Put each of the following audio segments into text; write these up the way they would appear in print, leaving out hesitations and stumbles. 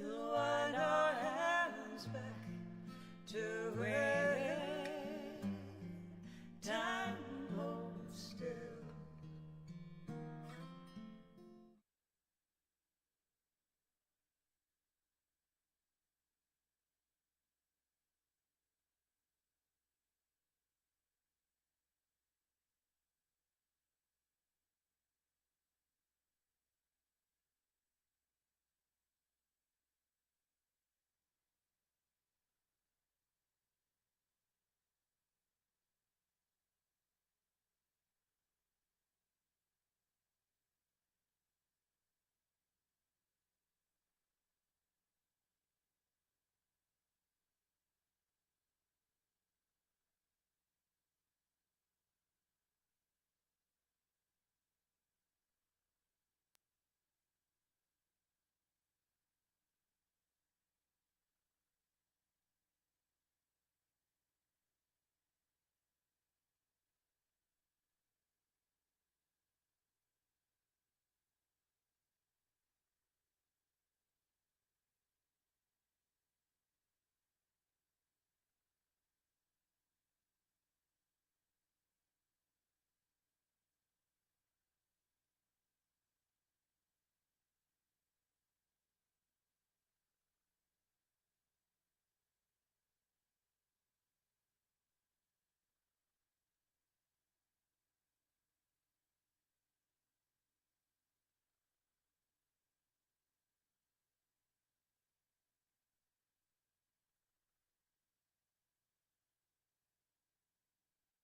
We'll wind our hands back to where time holds still.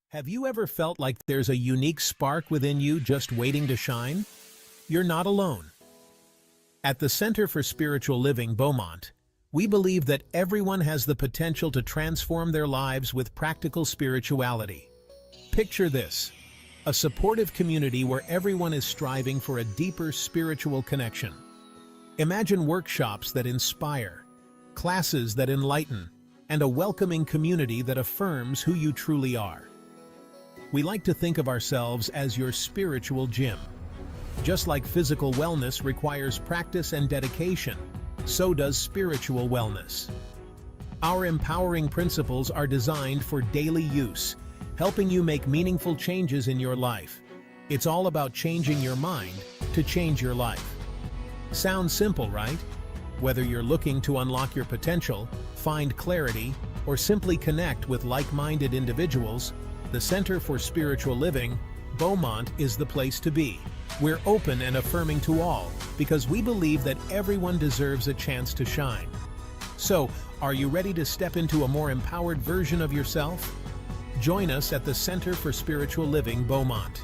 Have you ever felt like there's a unique spark within you just waiting to shine? You're not alone. At the Center for Spiritual Living Beaumont, we believe that everyone has the potential to transform their lives with practical spirituality. Picture this: a supportive community where everyone is striving for a deeper spiritual connection. Imagine workshops that inspire, classes that enlighten, and a welcoming community that affirms who you truly are. We like to think of ourselves as your spiritual gym. Just like physical wellness requires practice and dedication, so does spiritual wellness. Our empowering principles are designed for daily use, helping you make meaningful changes in your life. It's all about changing your mind to change your life. Sounds simple, right? Whether you're looking to unlock your potential, find clarity, or simply connect with like-minded individuals, the Center for Spiritual Living Beaumont is the place to be. We're open and affirming to all because we believe that everyone deserves a chance to shine. So, are you ready to step into a more empowered version of yourself? Join us at the Center for Spiritual Living Beaumont.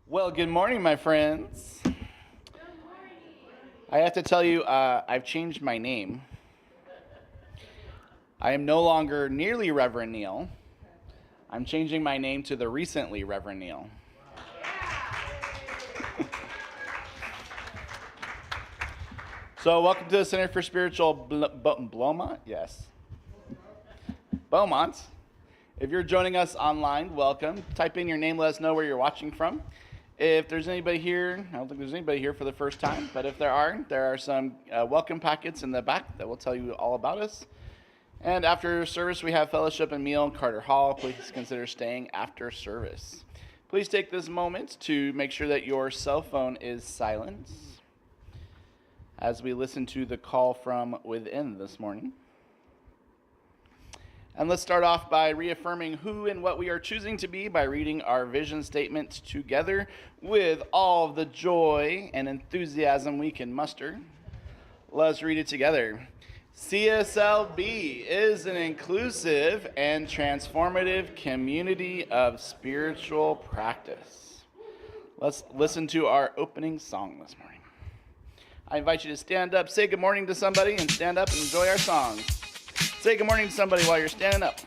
Well, good morning, my friends. I have to tell you, I've changed my name. I am no longer nearly Rev.Neil. I'm changing my name to the recently Rev.Neil. So, welcome to the Center for Spiritual Beaumont. Yes, Beaumont. If you're joining us online, welcome. Type in your name, let us know where you're watching from. If there's anybody here, I don't think there's anybody here for the first time, but if there are some welcome packets in the back that will tell you all about us. And after service, we have fellowship and meal in Carter Hall. Please consider staying after service. Please take this moment to make sure that your cell phone is silent as we listen to the call from within this morning. And let's start off by reaffirming who and what we are choosing to be by reading our vision statement together with all of the joy and enthusiasm we can muster. Let's read it together. CSLB is an inclusive and transformative community of spiritual practice. Let's listen to our opening song this morning. I invite you to stand up, say good morning to somebody, and stand up and enjoy our song. Say good morning to somebody while you're standing up.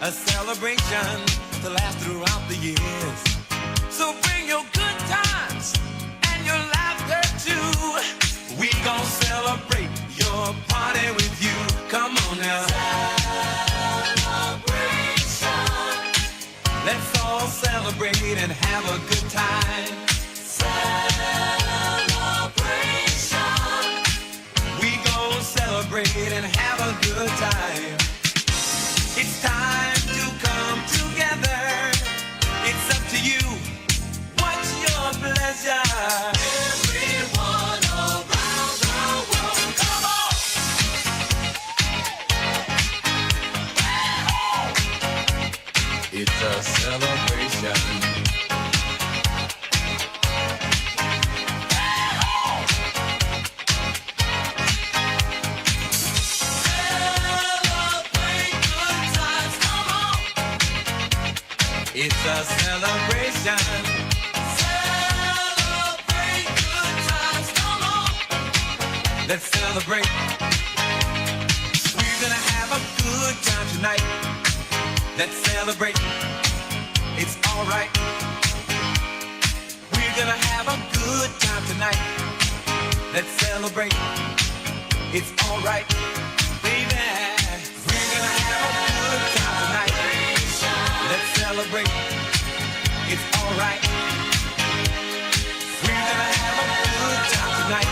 A celebration to last throughout the years. So bring your good times and your laughter too. We gon' celebrate your party with you. Come on now. Celebration. Let's all celebrate and have a good time. Celebration. We gon' celebrate and have a good time. It's time to come together. It's up to you. What's your pleasure? Everyone around the world, come on! It's a celebration. It's a celebration. Celebrate good times, come on. Let's celebrate. We're gonna have a good time tonight. Let's celebrate. It's alright. We're gonna have a good time tonight. Let's celebrate. It's alright, baby. We're gonna have a good time tonight. Let's celebrate. It's alright. We're gonna have a good time tonight.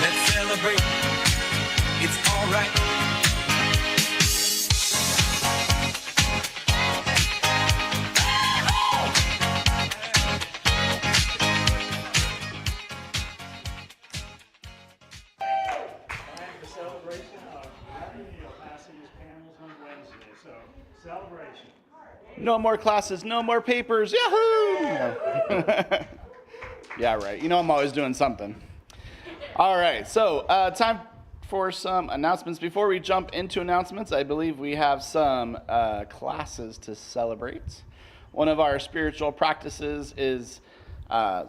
Let's celebrate. It's alright. The celebration of Rev.Neil passing his panels on Wednesday. So, celebration. No more classes, no more papers. Yahoo! Yeah, right. You know I'm always doing something. All right, so time for some announcements. Before we jump into announcements, I believe we have some classes to celebrate. One of our spiritual practices is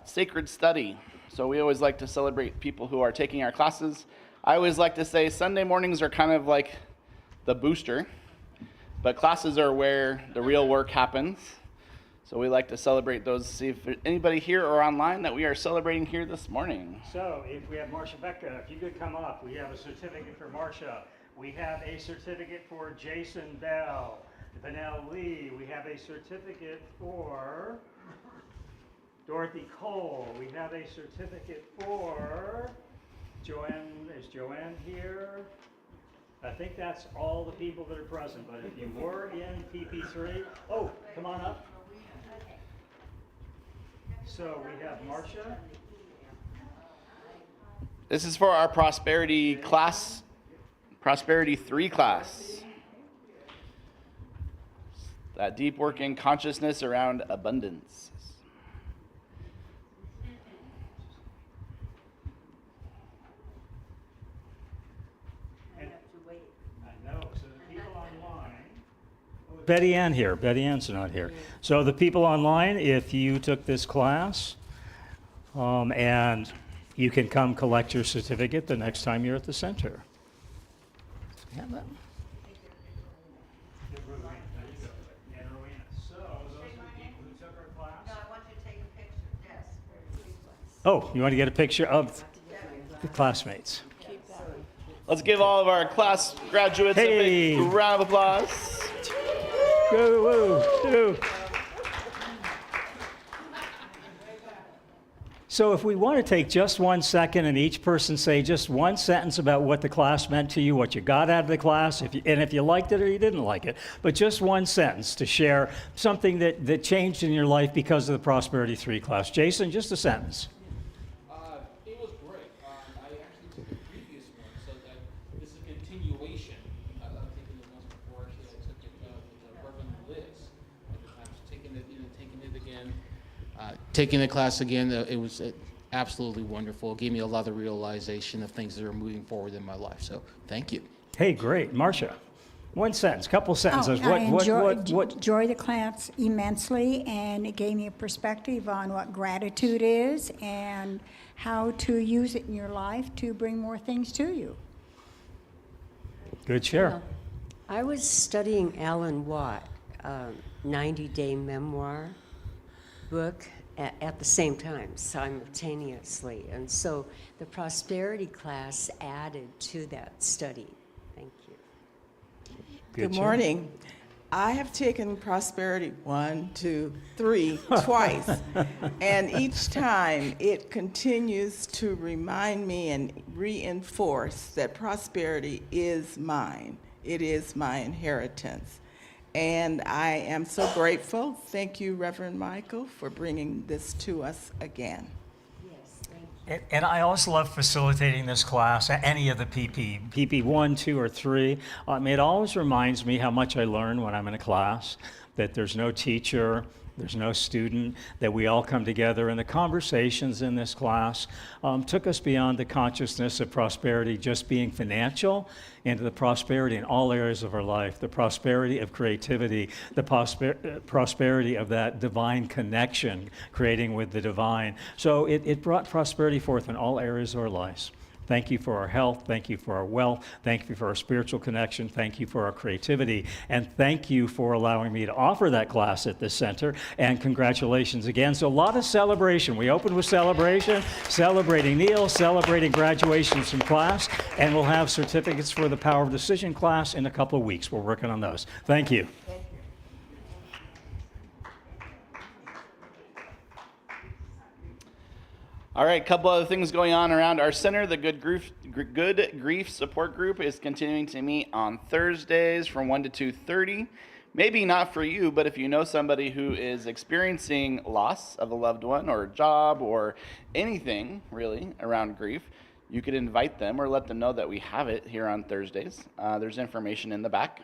sacred study. So we always like to celebrate people who are taking our classes. I always like to say Sunday mornings are kind of like the booster, but classes are where the real work happens. So we like to celebrate those. See if there's anybody here or online that we are celebrating here this morning. So, if we have Marcia Becca, if you could come up, we have a certificate for Marcia. We have a certificate for Jason Bell. Vanell Lee. We have a certificate for Dorothy Cole. We have a certificate for Joanne. Is Joanne here? I think that's all the people that are present, but if you were in PP3, oh, come on up. So we have Marcia. This is for our Prosperity class, Prosperity 3 class. That deep work in consciousness around abundance. Betty Ann here. Betty Ann's not here. So the people online, if you took this class, and you can come collect your certificate the next time you're at the center. Have that? And Rowena. So, those who took our class. No, I want you to take a picture. Yes. Oh, you want to get a picture of the classmates? Let's give all of our class graduates a big round of applause. Woo, woo, woo. So if we want to take just 1 second and each person say just one sentence about what the class meant to you, what you got out of the class, if you liked it or you didn't like it, but just one sentence to share something that changed in your life because of the Prosperity 3 class. Jason, just a sentence. It was great. I actually took the previous one, so that this is a continuation. I've taken it once before. Actually, I took it with Rev.Neil at the time. So taking it again, taking the class again. It was absolutely wonderful. It gave me a lot of realization of things that are moving forward in my life. So thank you. Hey, great. Marcia, one sentence, couple sentences. I enjoyed the class immensely, and it gave me a perspective on what gratitude is and how to use it in your life to bring more things to you. Good share. I was studying Alan Watt, 90-day memoir book at the same time, simultaneously. And so the prosperity class added to that study. Thank you. Good morning. I have taken Prosperity 1, 2, 3 twice, and each time it continues to remind me and reinforce that prosperity is mine. It is my inheritance. And I am so grateful. Thank you, Reverend Michael, for bringing this to us again. And I also love facilitating this class, any of the PP 1, 2, or 3. It always reminds me how much I learn when I'm in a class, that there's no teacher, there's no student, that we all come together. And the conversations in this class took us beyond the consciousness of prosperity just being financial into the prosperity in all areas of our life, the prosperity of creativity, the prosperity of that divine connection, creating with the divine. So it brought prosperity forth in all areas of our lives. Thank you for our health. Thank you for our wealth. Thank you for our spiritual connection. Thank you for our creativity. And thank you for allowing me to offer that class at this center. And congratulations again. So a lot of celebration. We opened with celebration, celebrating Neil, celebrating graduations from class, and we'll have certificates for the Power of Decision class in a couple of weeks. We're working on those. Thank you. All right, a couple other things going on around our center. The Good Grief Support Group is continuing to meet on Thursdays from 1 to 2:30. Maybe not for you, but if you know somebody who is experiencing loss of a loved one or a job or anything really around grief, you could invite them or let them know that we have it here on Thursdays. There's information in the back.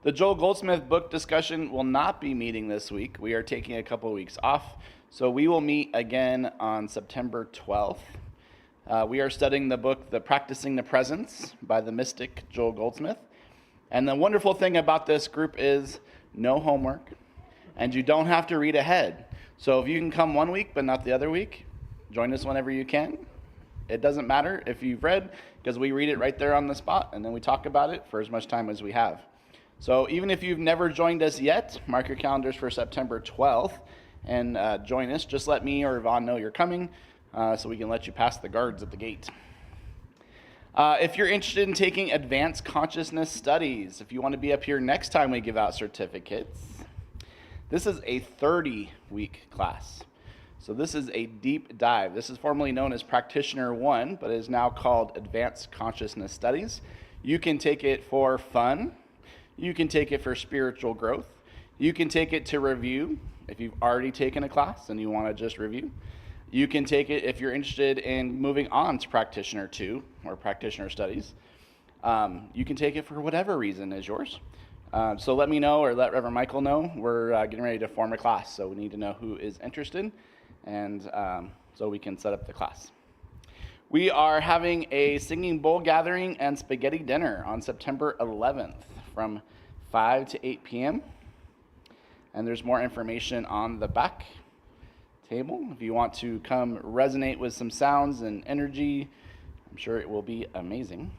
The Joel Goldsmith book discussion will not be meeting this week. We are taking a couple of weeks off. So we will meet again on September 12th. We are studying the book, The Practicing the Presence by the mystic Joel Goldsmith. And the wonderful thing about this group is no homework, and you don't have to read ahead. So if you can come one week but not the other week, join us whenever you can. It doesn't matter if you've read, because we read it right there on the spot, and then we talk about it for as much time as we have. So even if you've never joined us yet, mark your calendars for September 12th. And join us. Just let me or Yvonne know you're coming so we can let you pass the guards at the gate. If you're interested in taking advanced consciousness studies, if you want to be up here next time we give out certificates, this is a 30-week class. So this is a deep dive. This is formerly known as Practitioner 1, but is now called Advanced Consciousness Studies. You can take it for fun. You can take it for spiritual growth. You can take it to review if you've already taken a class and you want to just review. You can take it if you're interested in moving on to Practitioner 2 or Practitioner Studies. You can take it for whatever reason is yours. So let me know or let Reverend Michael know. We're getting ready to form a class, so we need to know who is interested, and so we can set up the class. We are having a singing bowl gathering and spaghetti dinner on September 11th from 5 to 8 p.m. And there's more information on the back table. If you want to come resonate with some sounds and energy, I'm sure it will be amazing.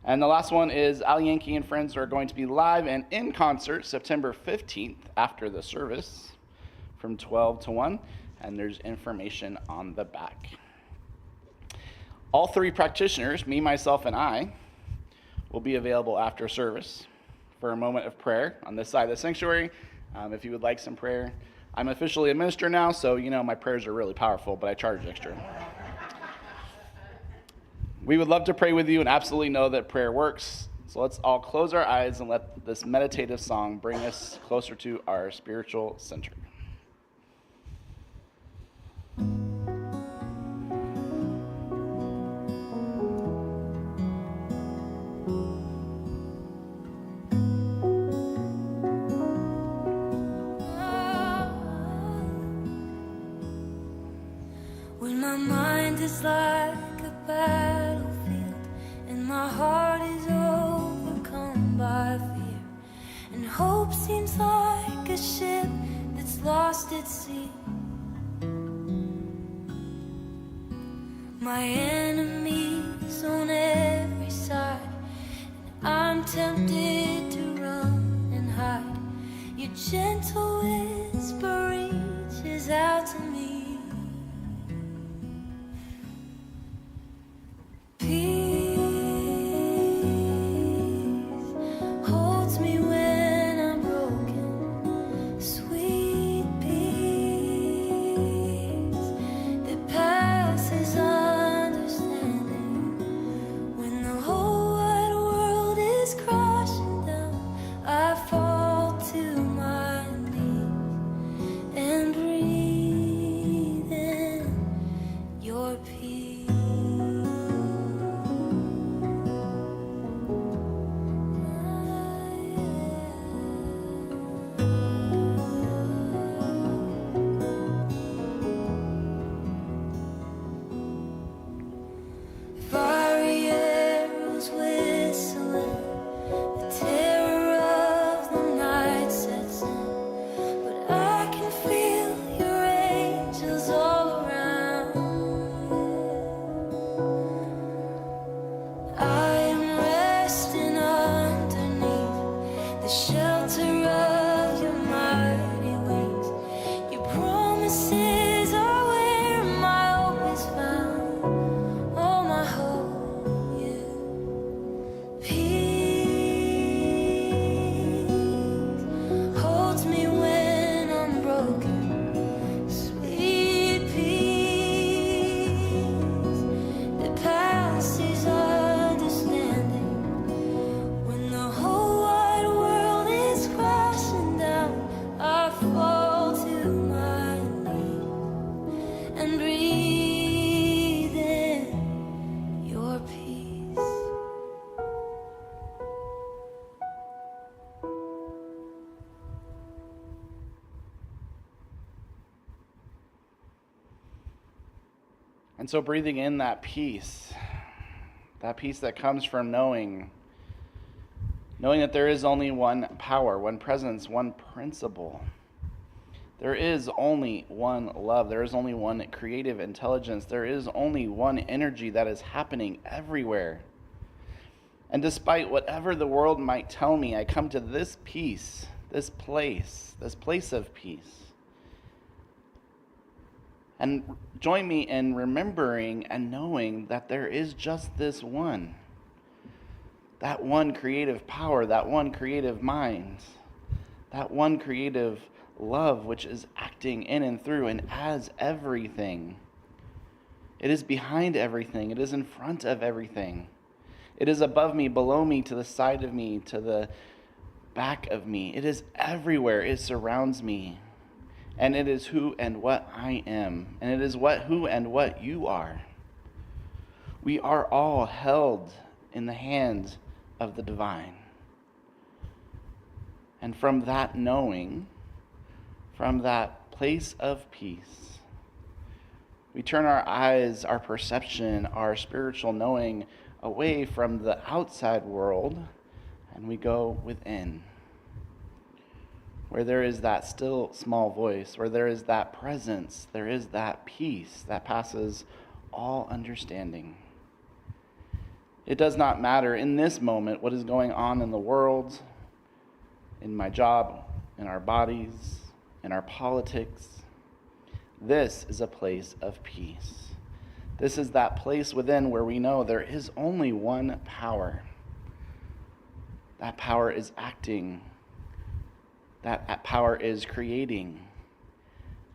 And the last one is Al Yankee and friends are going to be live and in concert September 15th after the service from 12 to 1, and there's information on the back. All three practitioners, me, myself, and I, will be available after service for a moment of prayer on this side of the sanctuary. If you would like some prayer, I'm officially a minister now, so you know my prayers are really powerful, but I charge extra. We would love to pray with you and absolutely know that prayer works. So let's all close our eyes and let this meditative song bring us closer to our spiritual center. When my mind is like a battlefield and my heart is overcome by fear, and hope seems like a ship that's lost at sea. My enemies on every side, and I'm tempted to run and hide. Your gentle whisper reaches out to me. Peace holds me when I'm broken, sweet peace that passes understanding. When the whole wide world is crashing down, I fall to my knees and breathe in your peace. Fiery arrows whistling, the terror of the night sets in, but I can feel your angels all around. I am resting underneath the shelter of your mighty wings. Your promises are where my hope is found. Oh, my hope, you. Peace holds me when I'm broken, sweet peace that passes understanding. When the whole wide world is crashing down, I fall to my knees and breathe in your peace. And so breathing in that peace that comes from knowing that there is only one power, one presence, one principle. There is only one love. There is only one creative intelligence. There is only one energy that is happening everywhere. And despite whatever the world might tell me, I come to this peace, this place of peace. And join me in remembering and knowing that there is just this one. That one creative power, that one creative mind, that one creative love which is acting in and through and as everything. It is behind everything. It is in front of everything. It is above me, below me, to the side of me, to the back of me. It is everywhere. It surrounds me. And it is who and what I am. And it is who and what you are. We are all held in the hand of the divine. And from that knowing, from that place of peace, we turn our eyes, our perception, our spiritual knowing away from the outside world, and we go within, where there is that still small voice, where there is that presence, there is that peace that passes all understanding. It does not matter in this moment what is going on in the world, in my job, in our bodies, in our politics. This is a place of peace. This is that place within where we know there is only one power. That power is acting. That power is creating.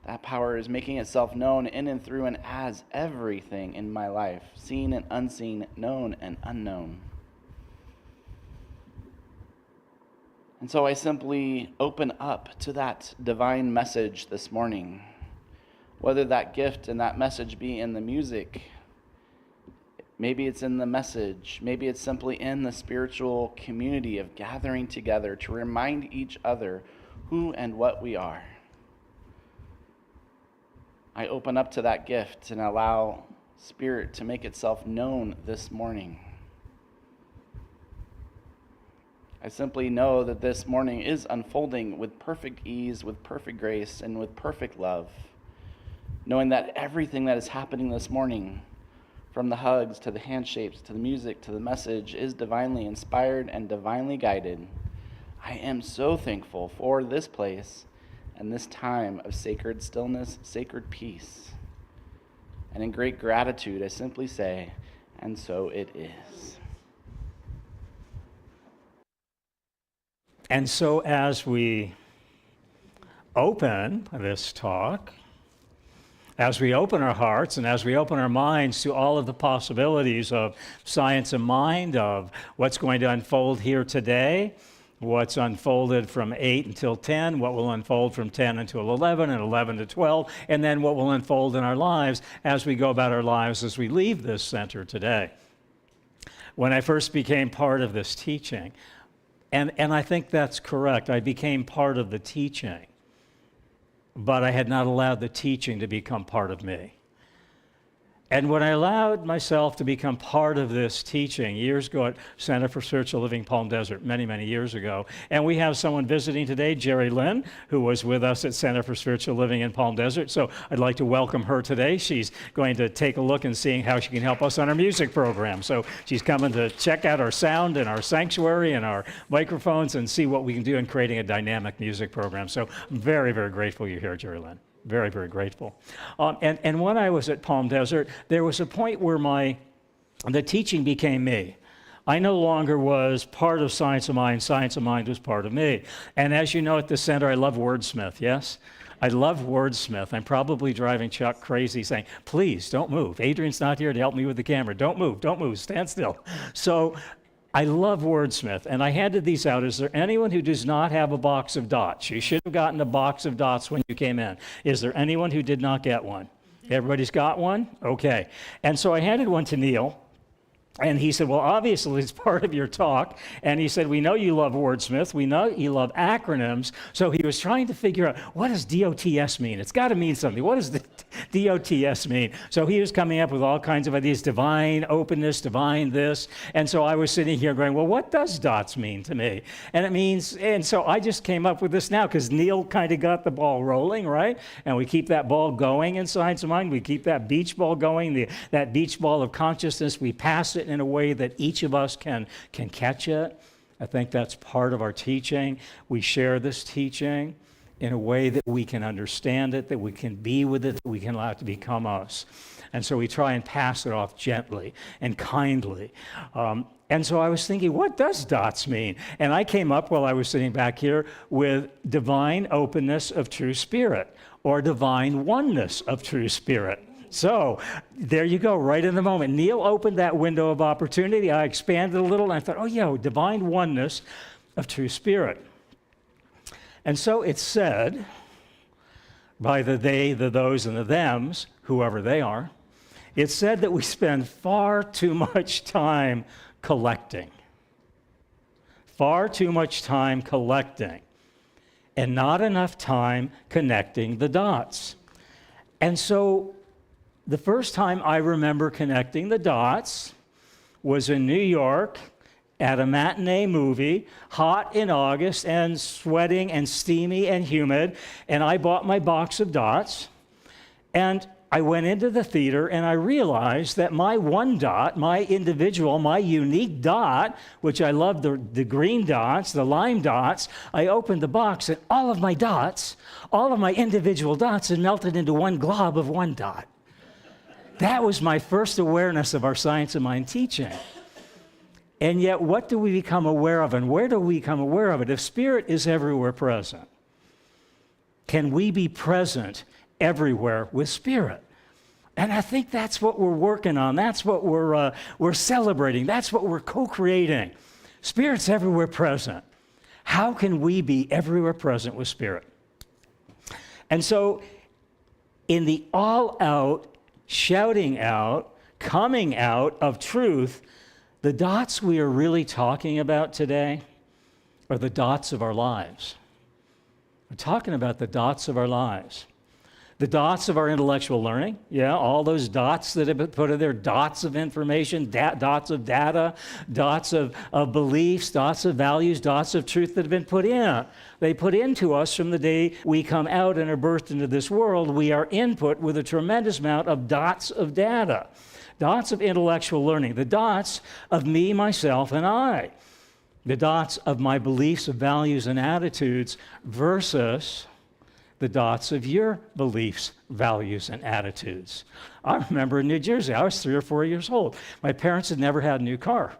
That power is making itself known in and through and as everything in my life, seen and unseen, known and unknown. And so I simply open up to that divine message this morning. Whether that gift and that message be in the music, maybe it's in the message, maybe it's simply in the spiritual community of gathering together to remind each other who and what we are. I open up to that gift and allow Spirit to make itself known this morning. I simply know that this morning is unfolding with perfect ease, with perfect grace, and with perfect love. Knowing that everything that is happening this morning, from the hugs to the handshakes to the music to the message, is divinely inspired and divinely guided. I am so thankful for this place and this time of sacred stillness, sacred peace. And in great gratitude, I simply say, and so it is. And so as we open this talk, as we open our hearts and as we open our minds to all of the possibilities of science of mind, of what's going to unfold here today, what's unfolded from 8 until 10, what will unfold from 10 until 11, and 11 to 12, and then what will unfold in our lives as we go about our lives as we leave this center today. When I first became part of this teaching, and I think that's correct, I became part of the teaching, but I had not allowed the teaching to become part of me. And when I allowed myself to become part of this teaching years ago at Center for Spiritual Living Palm Desert, many, many years ago, and we have someone visiting today, Jerry Lynn, who was with us at Center for Spiritual Living in Palm Desert. So I'd like to welcome her today. She's going to take a look and seeing how she can help us on our music program. So she's coming to check out our sound and our sanctuary and our microphones and see what we can do in creating a dynamic music program. So I'm very, very grateful you're here, Jerry Lynn. Very, very grateful. And when I was at Palm Desert, there was a point where the teaching became me. I no longer was part of Science of Mind. Science of Mind was part of me. And as you know, at the center, I love wordsmith, yes? I love wordsmith. I'm probably driving Chuck crazy saying, please, don't move. Adrian's not here to help me with the camera. Don't move, stand still. So I love wordsmith, and I handed these out. Is there anyone who does not have a box of dots? You should have gotten a box of dots when you came in. Is there anyone who did not get one? Everybody's got one? Okay. And so I handed one to Neil, and he said, well, obviously it's part of your talk. And he said, we know you love wordsmith. We know you love acronyms. So he was trying to figure out, what does DOTS mean? It's got to mean something. What does the DOTS mean? So he was coming up with all kinds of ideas, divine openness, divine this. And so I was sitting here going, well, what does DOTS mean to me? And it means, and so I just came up with this now because Neil kind of got the ball rolling, right? And we keep that ball going in Science of Mind. We keep that beach ball going, that beach ball of consciousness. We pass it in a way that each of us can catch it. I think that's part of our teaching. We share this teaching in a way that we can understand it, that we can be with it, that we can allow it to become us. And so we try and pass it off gently and kindly. And so I was thinking, what does DOTS mean? And I came up while I was sitting back here with divine openness of true spirit, or divine oneness of true spirit. So there you go, right in the moment. Neil opened that window of opportunity. I expanded a little, and I thought, oh, yeah, divine oneness of true spirit. And so it's said by the they, the those, and the thems, whoever they are, it's said that we spend far too much time collecting. Far too much time collecting, and not enough time connecting the dots. And so the first time I remember connecting the dots was in New York at a matinee movie, hot in August and sweating and steamy and humid, and I bought my box of dots, and I went into the theater and I realized that my one dot, my individual, my unique dot, which I love the green dots, the lime dots, I opened the box and all of my dots, all of my individual dots had melted into one glob of one dot. That was my first awareness of our science of mind teaching. And yet, what do we become aware of, and where do we become aware of it? If spirit is everywhere present, can we be present everywhere with spirit? And I think that's what we're working on. That's what we're celebrating. That's what we're co-creating. Spirit's everywhere present. How can we be everywhere present with spirit? And so, in the all-out, shouting out, coming out of truth, the dots we are really talking about today are the dots of our lives. We're talking about the dots of our lives. The dots of our intellectual learning, all those dots that have been put in there, dots of information, dots of data, dots of beliefs, dots of values, dots of truth that have been put in. They put into us from the day we come out and are birthed into this world. We are input with a tremendous amount of dots of data. Dots of intellectual learning, the dots of me, myself, and I. The dots of my beliefs, of values, and attitudes versus the dots of your beliefs, values, and attitudes. I remember in New Jersey, I was 3 or 4 years old. My parents had never had a new car.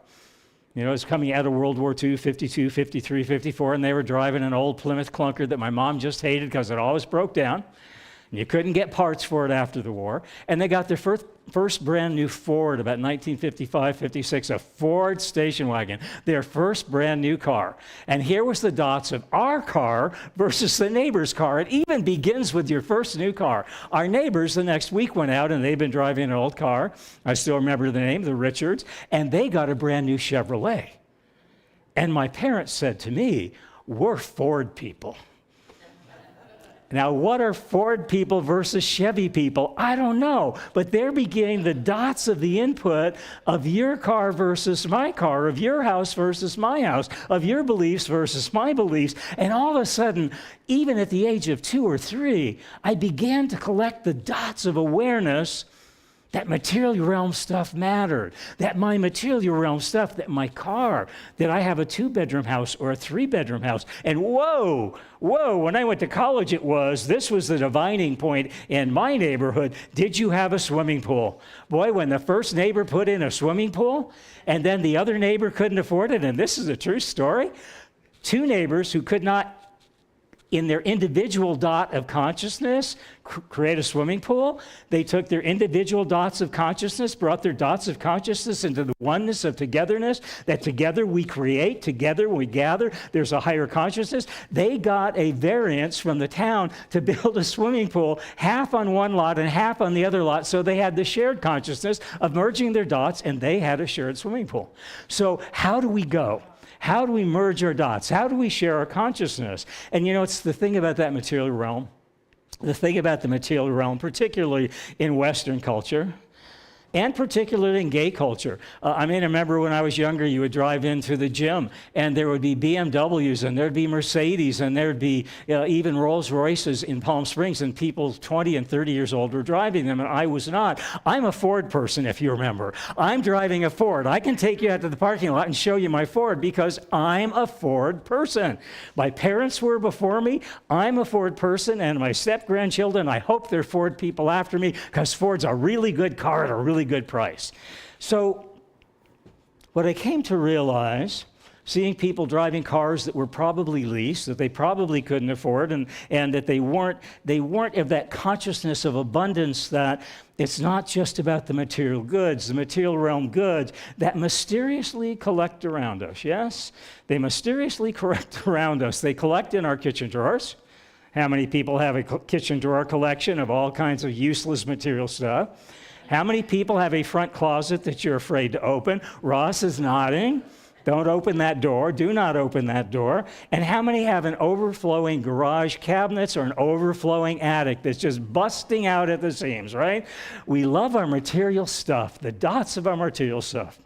It was coming out of World War II, 52, 53, 54, and they were driving an old Plymouth clunker that my mom just hated because it always broke down. And you couldn't get parts for it after the war. And they got their first brand new Ford about 1955, 56, a Ford station wagon, their first brand new car. And here was the dots of our car versus the neighbor's car. It even begins with your first new car. Our neighbors the next week went out and they've been driving an old car. I still remember the name, the Richards, and they got a brand new Chevrolet. And my parents said to me, "We're Ford people." Now, what are Ford people versus Chevy people? I don't know, but they're beginning the dots of the input of your car versus my car, of your house versus my house, of your beliefs versus my beliefs. And all of a sudden, even at the age of 2 or 3, I began to collect the dots of awareness that material realm stuff mattered, that my material realm stuff, that my car, that I have a 2-bedroom house or a 3-bedroom house. And whoa, when I went to college, this was the divining point in my neighborhood. Did you have a swimming pool? Boy, when the first neighbor put in a swimming pool, and then the other neighbor couldn't afford it, and this is a true story, 2 neighbors who could not, in their individual dot of consciousness, create a swimming pool. They took their individual dots of consciousness, brought their dots of consciousness into the oneness of togetherness, that together we create, together we gather, there's a higher consciousness. They got a variance from the town to build a swimming pool, half on one lot and half on the other lot, so they had the shared consciousness of merging their dots, and they had a shared swimming pool. So how do we go? How do we merge our dots? How do we share our consciousness? And it's the thing about that material realm, the thing about the material realm, particularly in Western culture, and particularly in gay culture. I remember when I was younger, you would drive into the gym, and there would be BMWs, and there'd be Mercedes, and there'd be even Rolls Royces in Palm Springs, and people 20 and 30 years old were driving them, and I was not. I'm a Ford person, if you remember. I'm driving a Ford. I can take you out to the parking lot and show you my Ford because I'm a Ford person. My parents were before me. I'm a Ford person, and my step-grandchildren, I hope they're Ford people after me because Ford's a really good car at a really good price. So what I came to realize, seeing people driving cars that were probably leased, that they probably couldn't afford, and that they weren't of that consciousness of abundance, that it's not just about the material goods, the material realm goods that mysteriously collect around us, yes? They mysteriously collect around us. They collect in our kitchen drawers. How many people have a kitchen drawer collection of all kinds of useless material stuff? How many people have a front closet that you're afraid to open? Ross is nodding. Don't open that door. Do not open that door. And how many have an overflowing garage cabinets or an overflowing attic that's just busting out at the seams, right? We love our material stuff, the dots of our material stuff.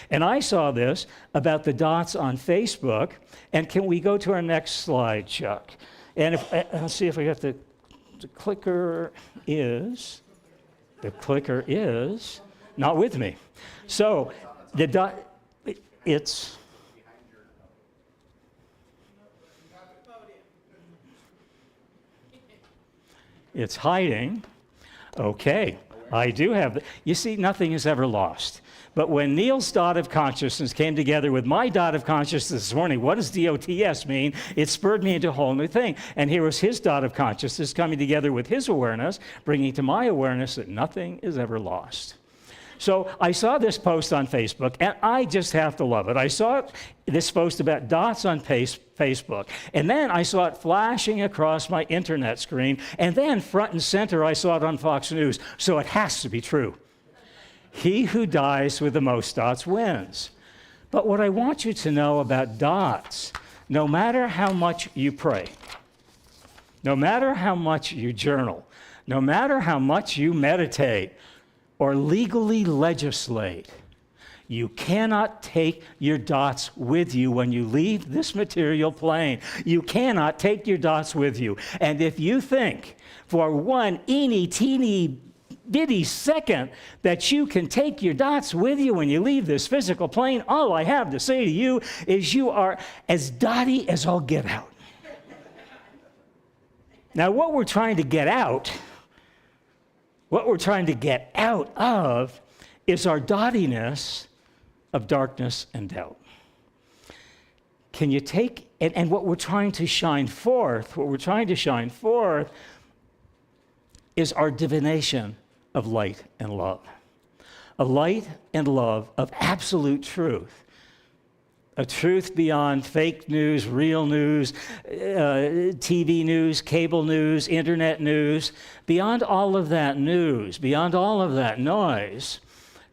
And I saw this about the dots on Facebook. And can we go to our next slide, Chuck? And let's see if we got the clicker is... The clicker is not with me. So the dot, it's hiding. Okay, I do have, you see, nothing is ever lost. But when Neil's dot of consciousness came together with my dot of consciousness this morning, what does DOTS mean? It spurred me into a whole new thing. And here was his dot of consciousness coming together with his awareness, bringing to my awareness that nothing is ever lost. So I saw this post on Facebook, and I just have to love it. I saw this post about dots on Facebook, and then I saw it flashing across my internet screen, and then front and center I saw it on Fox News. So it has to be true. He who dies with the most dots wins. But what I want you to know about dots, no matter how much you pray, no matter how much you journal, no matter how much you meditate or legally legislate, you cannot take your dots with you when you leave this material plane. You cannot take your dots with you. And if you think for one eeny teeny bitty second that you can take your dots with you when you leave this physical plane, all I have to say to you is you are as dotty as all get out. Now, what we're trying to get out of is our dottiness of darkness and doubt. Can you take, and what we're trying to shine forth is our divination of light and love. A light and love of absolute truth. A truth beyond fake news, real news, TV news, cable news, internet news. Beyond all of that news, beyond all of that noise,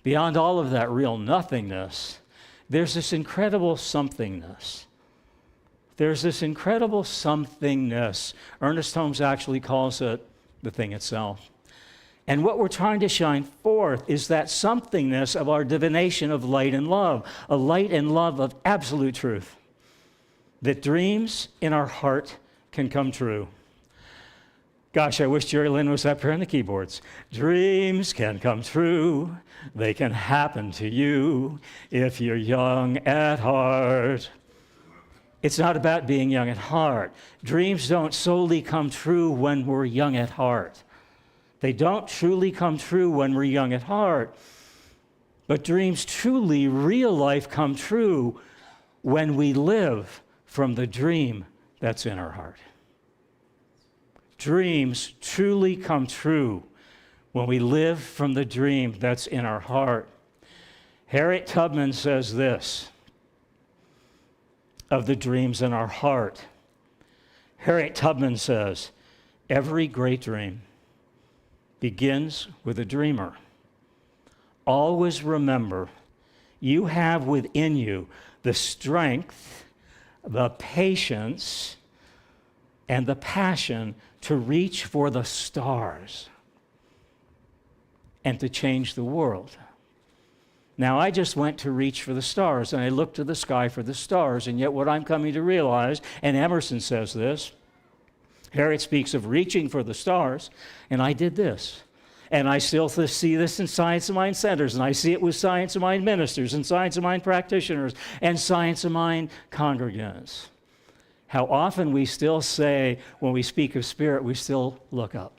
beyond all of that real nothingness, there's this incredible somethingness. There's this incredible somethingness. Ernest Holmes actually calls it the thing itself. And what we're trying to shine forth is that somethingness of our divination of light and love, a light and love of absolute truth, that dreams in our heart can come true. Gosh, I wish Jerry Lynn was up here on the keyboards. Dreams can come true. They can happen to you if you're young at heart. It's not about being young at heart. Dreams don't solely come true when we're young at heart. They don't truly come true when we're young at heart. But dreams truly, real life, come true when we live from the dream that's in our heart. Dreams truly come true when we live from the dream that's in our heart. Harriet Tubman says this of the dreams in our heart. Harriet Tubman says, every great dream begins with a dreamer. Always remember, you have within you the strength, the patience, and the passion to reach for the stars and to change the world. Now, I just went to reach for the stars, and I looked to the sky for the stars, and yet what I'm coming to realize, and Emerson says this, Harriet speaks of reaching for the stars, and I did this. And I still see this in Science of Mind centers, and I see it with Science of Mind ministers and Science of Mind practitioners and Science of Mind congregants. How often we still say, when we speak of spirit, we still look up.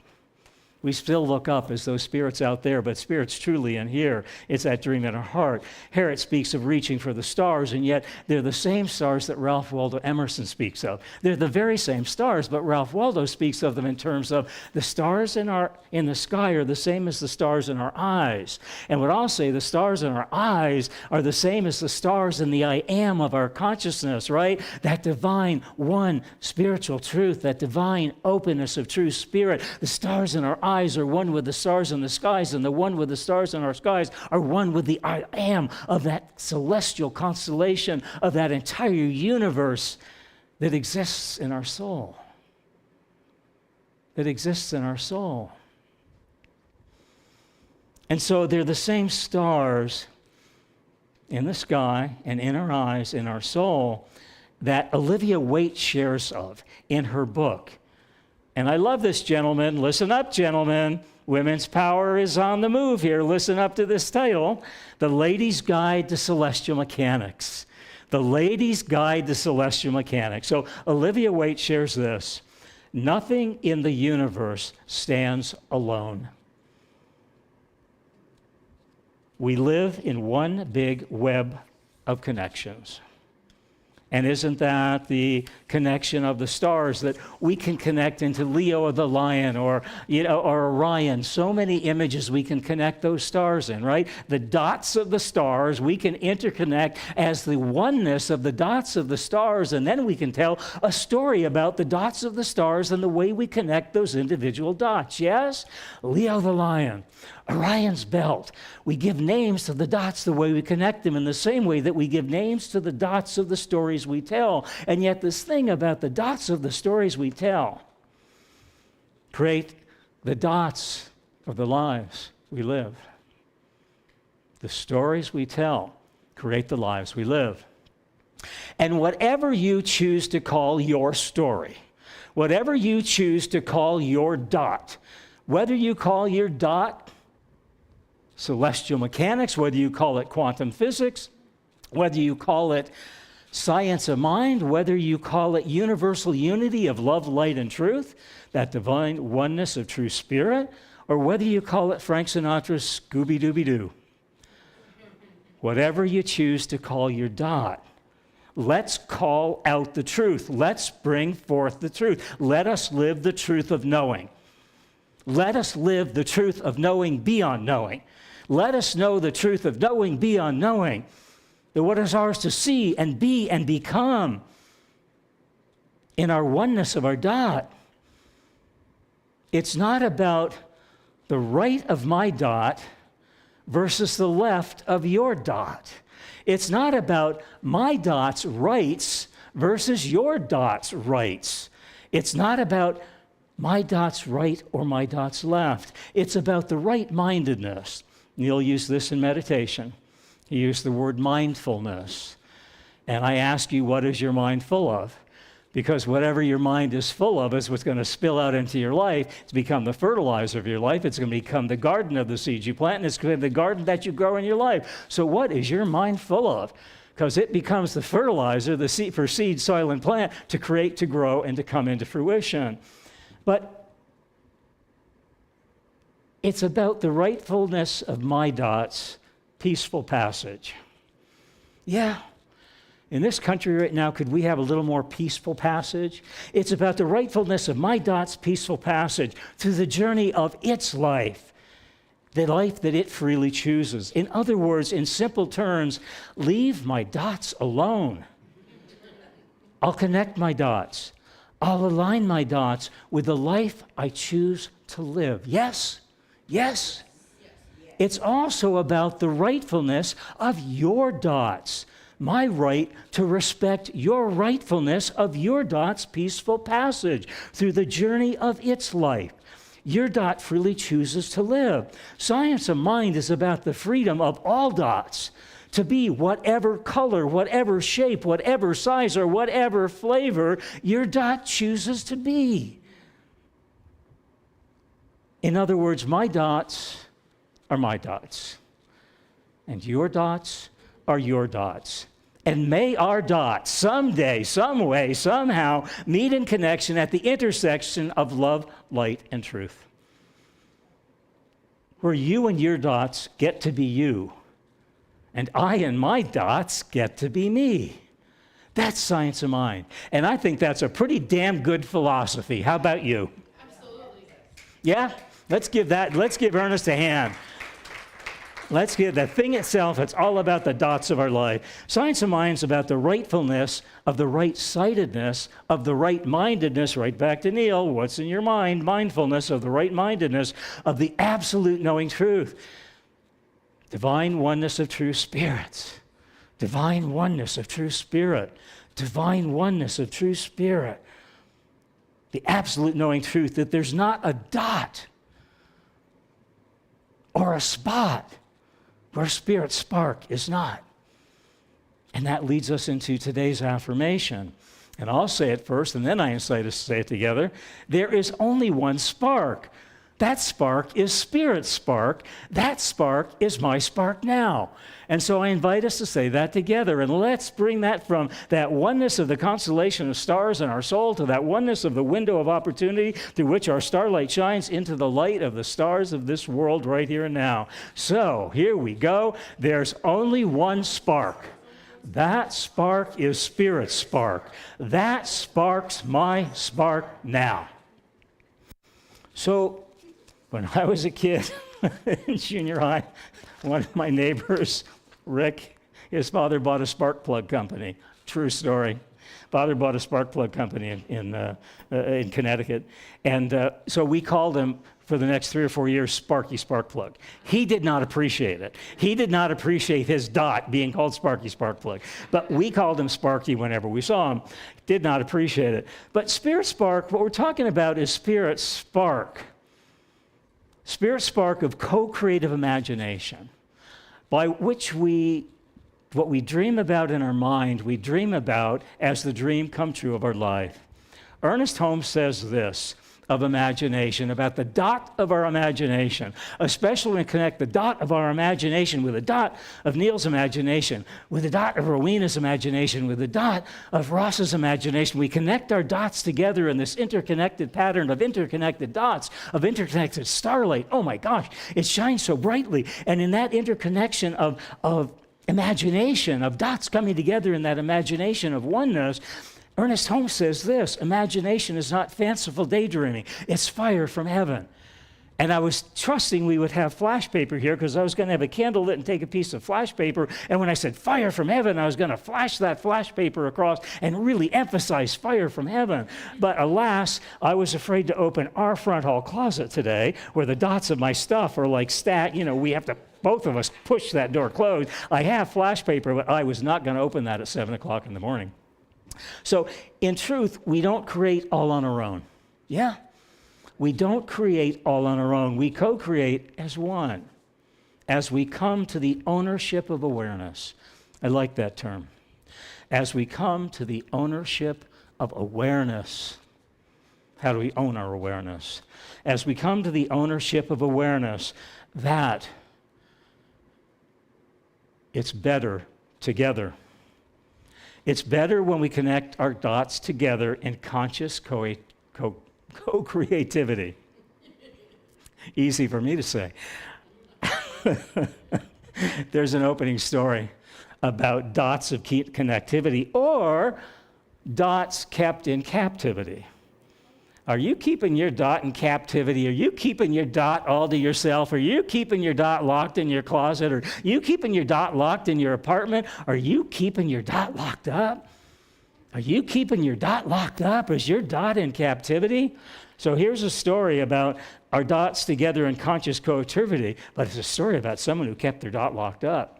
We still look up as though spirit's out there, but spirit's truly in here. It's that dream in our heart. Harriet speaks of reaching for the stars, and yet they're the same stars that Ralph Waldo Emerson speaks of. They're the very same stars, but Ralph Waldo speaks of them in terms of the stars in the sky are the same as the stars in our eyes. And what I'll say, the stars in our eyes are the same as the stars in the I am of our consciousness, right? That divine one spiritual truth, that divine openness of true spirit. The stars in our eyes are one with the stars in the skies, and the one with the stars in our skies are one with the I am of that celestial constellation of that entire universe that exists in our soul. That exists in our soul. And so they're the same stars in the sky and in our eyes, in our soul, that Olivia Waite shares of in her book. And I love this, gentlemen. Listen up, gentlemen. Women's power is on the move here. Listen up to this title, The Lady's Guide to Celestial Mechanics. The Lady's Guide to Celestial Mechanics. So Olivia Waite shares this. Nothing in the universe stands alone. We live in one big web of connections. And isn't that the connection of the stars that we can connect into Leo of the lion or Orion? So many images we can connect those stars in, right? The dots of the stars, we can interconnect as the oneness of the dots of the stars, and then we can tell a story about the dots of the stars and the way we connect those individual dots, yes? Leo the lion, Orion's belt. We give names to the dots the way we connect them in the same way that we give names to the dots of the stories we tell. And yet this thing about the dots of the stories we tell create the dots of the lives we live. The stories we tell create the lives we live. And whatever you choose to call your story, whatever you choose to call your dot, whether you call your dot celestial mechanics, whether you call it quantum physics, whether you call it science of mind, whether you call it universal unity of love, light, and truth, that divine oneness of true spirit, or whether you call it Frank Sinatra's Scooby-Dooby-Doo. Whatever you choose to call your dot, let's call out the truth. Let's bring forth the truth. Let us live the truth of knowing. Let us live the truth of knowing beyond knowing. Let us know the truth of knowing beyond knowing. That what is ours to see and be and become in our oneness of our dot. It's not about the right of my dot versus the left of your dot. It's not about my dot's rights versus your dot's rights. It's not about my dot's right or my dot's left. It's about the right-mindedness. Neil used this in meditation. He used the word mindfulness. And I ask you, what is your mind full of? Because whatever your mind is full of is what's going to spill out into your life. It's become the fertilizer of your life. It's going to become the garden of the seeds you plant, and it's going to be the garden that you grow in your life. So what is your mind full of? Because it becomes the fertilizer, the seed for seed, soil, and plant to create, to grow, and to come into fruition. But it's about the rightfulness of my dot's peaceful passage. Yeah. In this country right now, could we have a little more peaceful passage? It's about the rightfulness of my dot's peaceful passage through the journey of its life, the life that it freely chooses. In other words, in simple terms, leave my dots alone. I'll connect my dots. I'll align my dots with the life I choose to live. Yes? Yes? It's also about the rightfulness of your dots. My right to respect your rightfulness of your dot's peaceful passage through the journey of its life. Your dot freely chooses to live. Science of mind is about the freedom of all dots to be whatever color, whatever shape, whatever size, or whatever flavor your dot chooses to be. In other words, my dots are my dots, and your dots are your dots. And may our dots someday, some way, somehow meet in connection at the intersection of love, light, and truth. Where you and your dots get to be you, and I and my dots get to be me. That's science of mind. And I think that's a pretty damn good philosophy. How about you? Absolutely. Yeah? Let's give Ernest a hand. Let's give the thing itself, it's all about the dots of our life. Science of mind is about the rightfulness of the right-sightedness, of the right-mindedness, right back to Neil, what's in your mind? Mindfulness of the right-mindedness, of the absolute knowing truth. Divine oneness of true spirits. Divine oneness of true spirit. Divine oneness of true spirit. The absolute knowing truth that there's not a dot or a spot where spirit spark is not. And that leads us into today's affirmation. And I'll say it first, and then I incite us to say it together. There is only one spark. That spark is Spirit's spark. That spark is my spark now. And so I invite us to say that together, and let's bring that from that oneness of the constellation of stars in our soul to that oneness of the window of opportunity through which our starlight shines into the light of the stars of this world right here and now. So here we go. There's only one spark. That spark is Spirit's spark. That spark's my spark now. So when I was a kid in junior high, one of my neighbors, Rick, his father bought a spark plug company. True story. Father bought a spark plug company in Connecticut. And so we called him for the next 3 or 4 years Sparky Spark Plug. He did not appreciate it. He did not appreciate his dot being called Sparky Spark Plug. But we called him Sparky whenever we saw him. Did not appreciate it. But Spirit Spark, what we're talking about is Spirit Spark. Spirit Spark of co-creative imagination, by which what we dream about in our mind, we dream about as the dream come true of our life. Ernest Holmes says this of imagination, about the dot of our imagination, especially when we connect the dot of our imagination with the dot of Neil's imagination, with the dot of Rowena's imagination, with the dot of Ross's imagination. We connect our dots together in this interconnected pattern of interconnected dots, of interconnected starlight. Oh my gosh, it shines so brightly. And in that interconnection of imagination, of dots coming together in that imagination of oneness, Ernest Holmes says this: imagination is not fanciful daydreaming, it's fire from heaven. And I was trusting we would have flash paper here because I was going to have a candle lit and take a piece of flash paper. And when I said fire from heaven, I was going to flash that flash paper across and really emphasize fire from heaven. But alas, I was afraid to open our front hall closet today where the dots of my stuff are like we have to, both of us, push that door closed. I have flash paper, but I was not going to open that at 7 o'clock in the morning. So in truth, we don't create all on our own. Yeah? We don't create all on our own. We co-create as one, as we come to the ownership of awareness. I like that term. As we come to the ownership of awareness. How do we own our awareness? As we come to the ownership of awareness, that it's better together. It's better when we connect our dots together in conscious co-creativity. Easy for me to say. There's an opening story about dots of connectivity or dots kept in captivity. Are you keeping your dot in captivity? Are you keeping your dot all to yourself? Are you keeping your dot locked in your closet? Are you keeping your dot locked in your apartment? Are you keeping your dot locked up? Are you keeping your dot locked up? Is your dot in captivity? So here's a story about our dots together in conscious coactivity, but it's a story about someone who kept their dot locked up.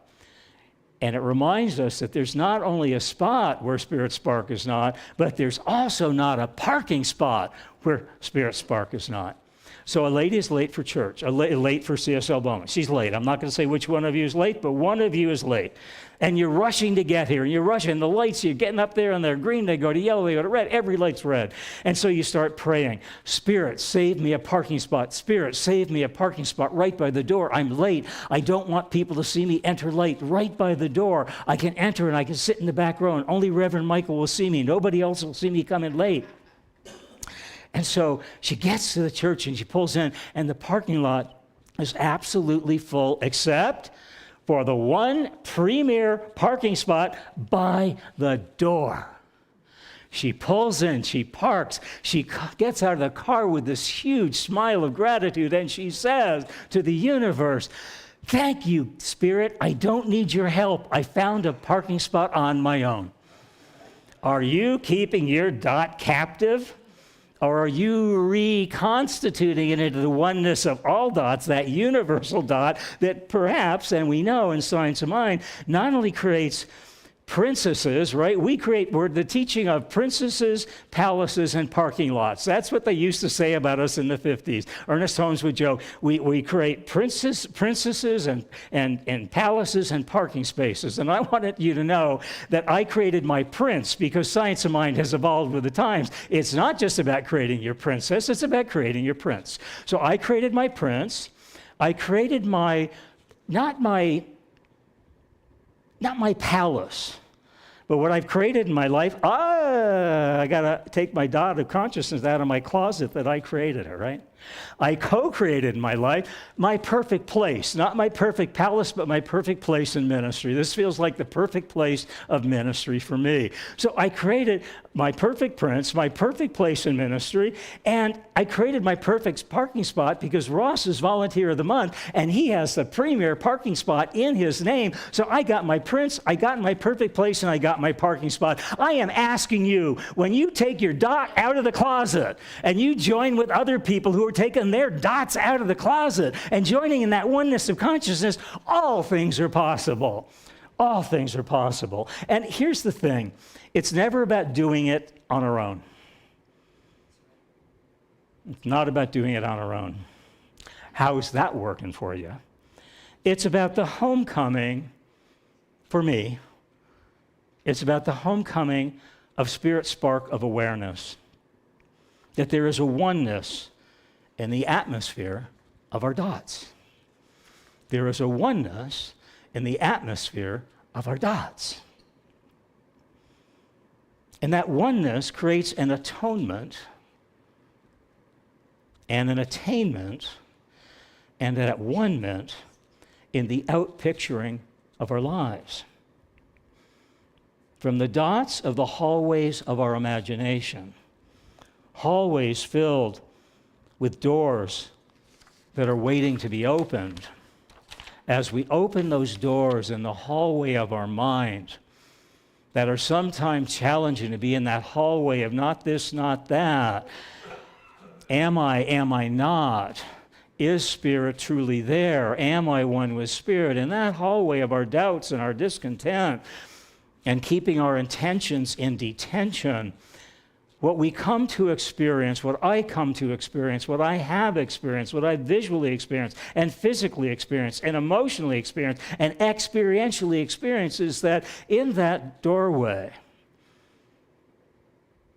And it reminds us that there's not only a spot where Spirit Spark is not, but there's also not a parking spot where Spirit Spark is not. So a lady is late for church, late for CSL Beaumont. She's late. I'm not going to say which one of you is late, but one of you is late. And you're rushing to get here, and you're rushing. The lights, you're getting up there, and they're green, they go to yellow, they go to red. Every light's red. And so you start praying, Spirit, save me a parking spot. Spirit, save me a parking spot right by the door. I'm late. I don't want people to see me enter late. Right by the door, I can enter, and I can sit in the back row, and only Reverend Michael will see me. Nobody else will see me coming late. And so she gets to the church and she pulls in, and the parking lot is absolutely full except for the one premier parking spot by the door. She pulls in, she parks, she gets out of the car with this huge smile of gratitude, and she says to the universe, "Thank you, Spirit, I don't need your help. I found a parking spot on my own." Are you keeping your dot captive? Or are you reconstituting it into the oneness of all dots, that universal dot that perhaps, and we know in science of mind, not only creates princesses, right? We're the teaching of princesses, palaces, and parking lots. That's what they used to say about us in the 50s. Ernest Holmes would joke, we create princesses and palaces and parking spaces. And I wanted you to know that I created my prince, because science of mind has evolved with the times. It's not just about creating your princess, it's about creating your prince. So I created my prince. I created not my palace, but what I've created in my life. I got to take my dot of consciousness out of my closet that I created, all right? I co-created in my life my perfect place, not my perfect palace, but my perfect place in ministry. This feels like the perfect place of ministry for me. So I created my perfect prince, my perfect place in ministry, and I created my perfect parking spot because Ross is Volunteer of the Month, and he has the premier parking spot in his name. So I got my prince, I got my perfect place, and I got my parking spot. I am asking you, when you take your dot out of the closet and you join with other people who are taking their dots out of the closet and joining in that oneness of consciousness, all things are possible. All things are possible. And here's the thing. It's never about doing it on our own. It's not about doing it on our own. How is that working for you? It's about the homecoming, for me, it's about the homecoming of spirit spark of awareness. That there is a oneness in the atmosphere of our dots. There is a oneness in the atmosphere of our dots. And that oneness creates an atonement and an attainment and an at-one-ment in the out-picturing of our lives. From the dots of the hallways of our imagination, hallways filled with doors that are waiting to be opened. As we open those doors in the hallway of our mind, that are sometimes challenging to be in that hallway of not this, not that. Am I not? Is spirit truly there? Am I one with spirit? In that hallway of our doubts and our discontent and keeping our intentions in detention, what we come to experience, what I come to experience, what I have experienced, what I visually experienced and physically experienced and emotionally experienced and experientially experienced is that in that doorway,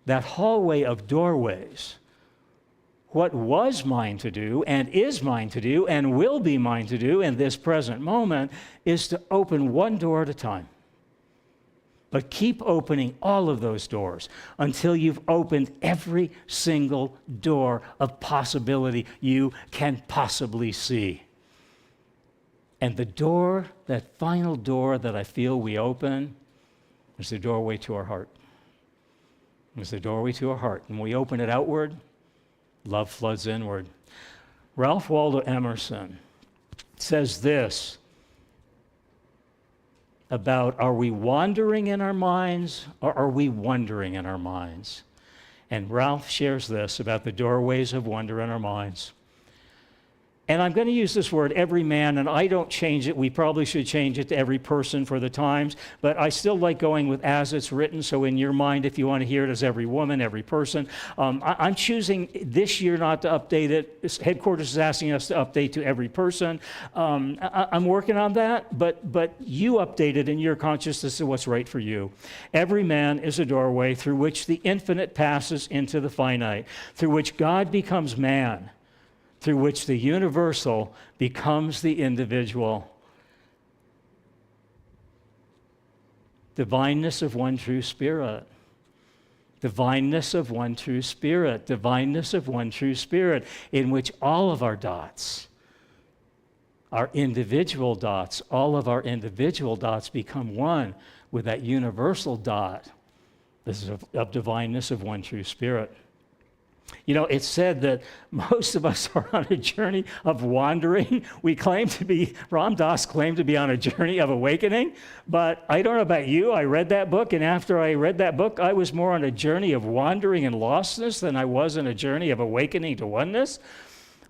that hallway of doorways, what was mine to do and is mine to do and will be mine to do in this present moment is to open one door at a time. But keep opening all of those doors until you've opened every single door of possibility you can possibly see. And the door, that final door that I feel we open, is the doorway to our heart. It's the doorway to our heart. When we open it outward, love floods inward. Ralph Waldo Emerson says this about, are we wandering in our minds or are we wondering in our minds? And Ralph shares this about the doorways of wonder in our minds. And I'm going to use this word, every man, and I don't change it. We probably should change it to every person for the times, but I still like going with as it's written, so in your mind, if you want to hear it as every woman, every person. I'm choosing this year not to update it. Headquarters is asking us to update to every person. I'm working on that, but you update it in your consciousness of what's right for you. Every man is a doorway through which the infinite passes into the finite, through which God becomes man, through which the universal becomes the individual. Divineness of one true spirit. Divineness of one true spirit. Divineness of one true spirit, in which all of our dots, our individual dots, all of our individual dots become one with that universal dot. This is of divineness of one true spirit. You know, it's said that most of us are on a journey of wandering. We claim to be, Ram Dass claimed to be on a journey of awakening, but I don't know about you. I read that book, and after I read that book, I was more on a journey of wandering and lostness than I was on a journey of awakening to oneness.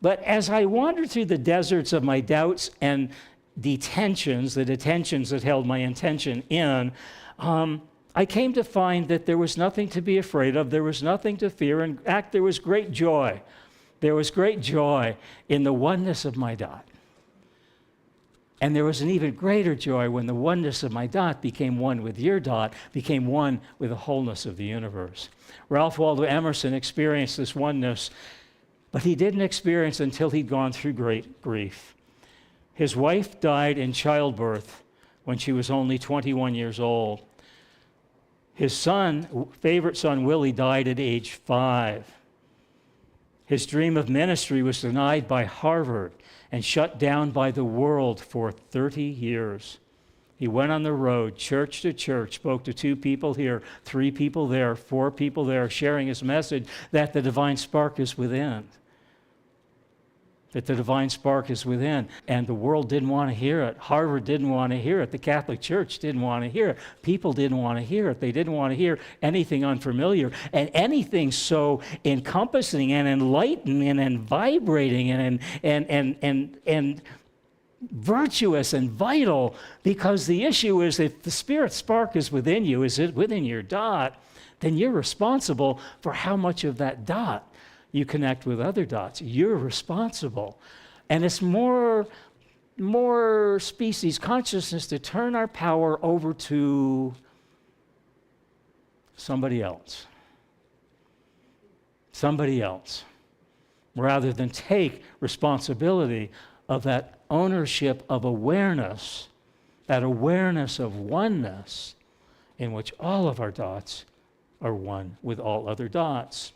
But as I wandered through the deserts of my doubts and detentions that held my intention in, I came to find that there was nothing to be afraid of, there was nothing to fear. In fact, there was great joy. There was great joy in the oneness of my dot. And there was an even greater joy when the oneness of my dot became one with your dot, became one with the wholeness of the universe. Ralph Waldo Emerson experienced this oneness, but he didn't experience it until he'd gone through great grief. His wife died in childbirth when she was only 21 years old. His son, favorite son, Willie, died at age 5. His dream of ministry was denied by Harvard and shut down by the world for 30 years. He went on the road, church to church, spoke to 2 people here, 3 people there, 4 people there, sharing his message that the divine spark is within. That the divine spark is within. And the world didn't want to hear it. Harvard didn't want to hear it. The Catholic Church didn't want to hear it. People didn't want to hear it. They didn't want to hear anything unfamiliar. And anything so encompassing and enlightening and vibrating and virtuous and vital, because the issue is if the spirit spark is within you, is it within your dot, then you're responsible for how much of that dot you connect with other dots. You're responsible. And it's more species consciousness to turn our power over to somebody else. Somebody else. Rather than take responsibility of that ownership of awareness, that awareness of oneness in which all of our dots are one with all other dots.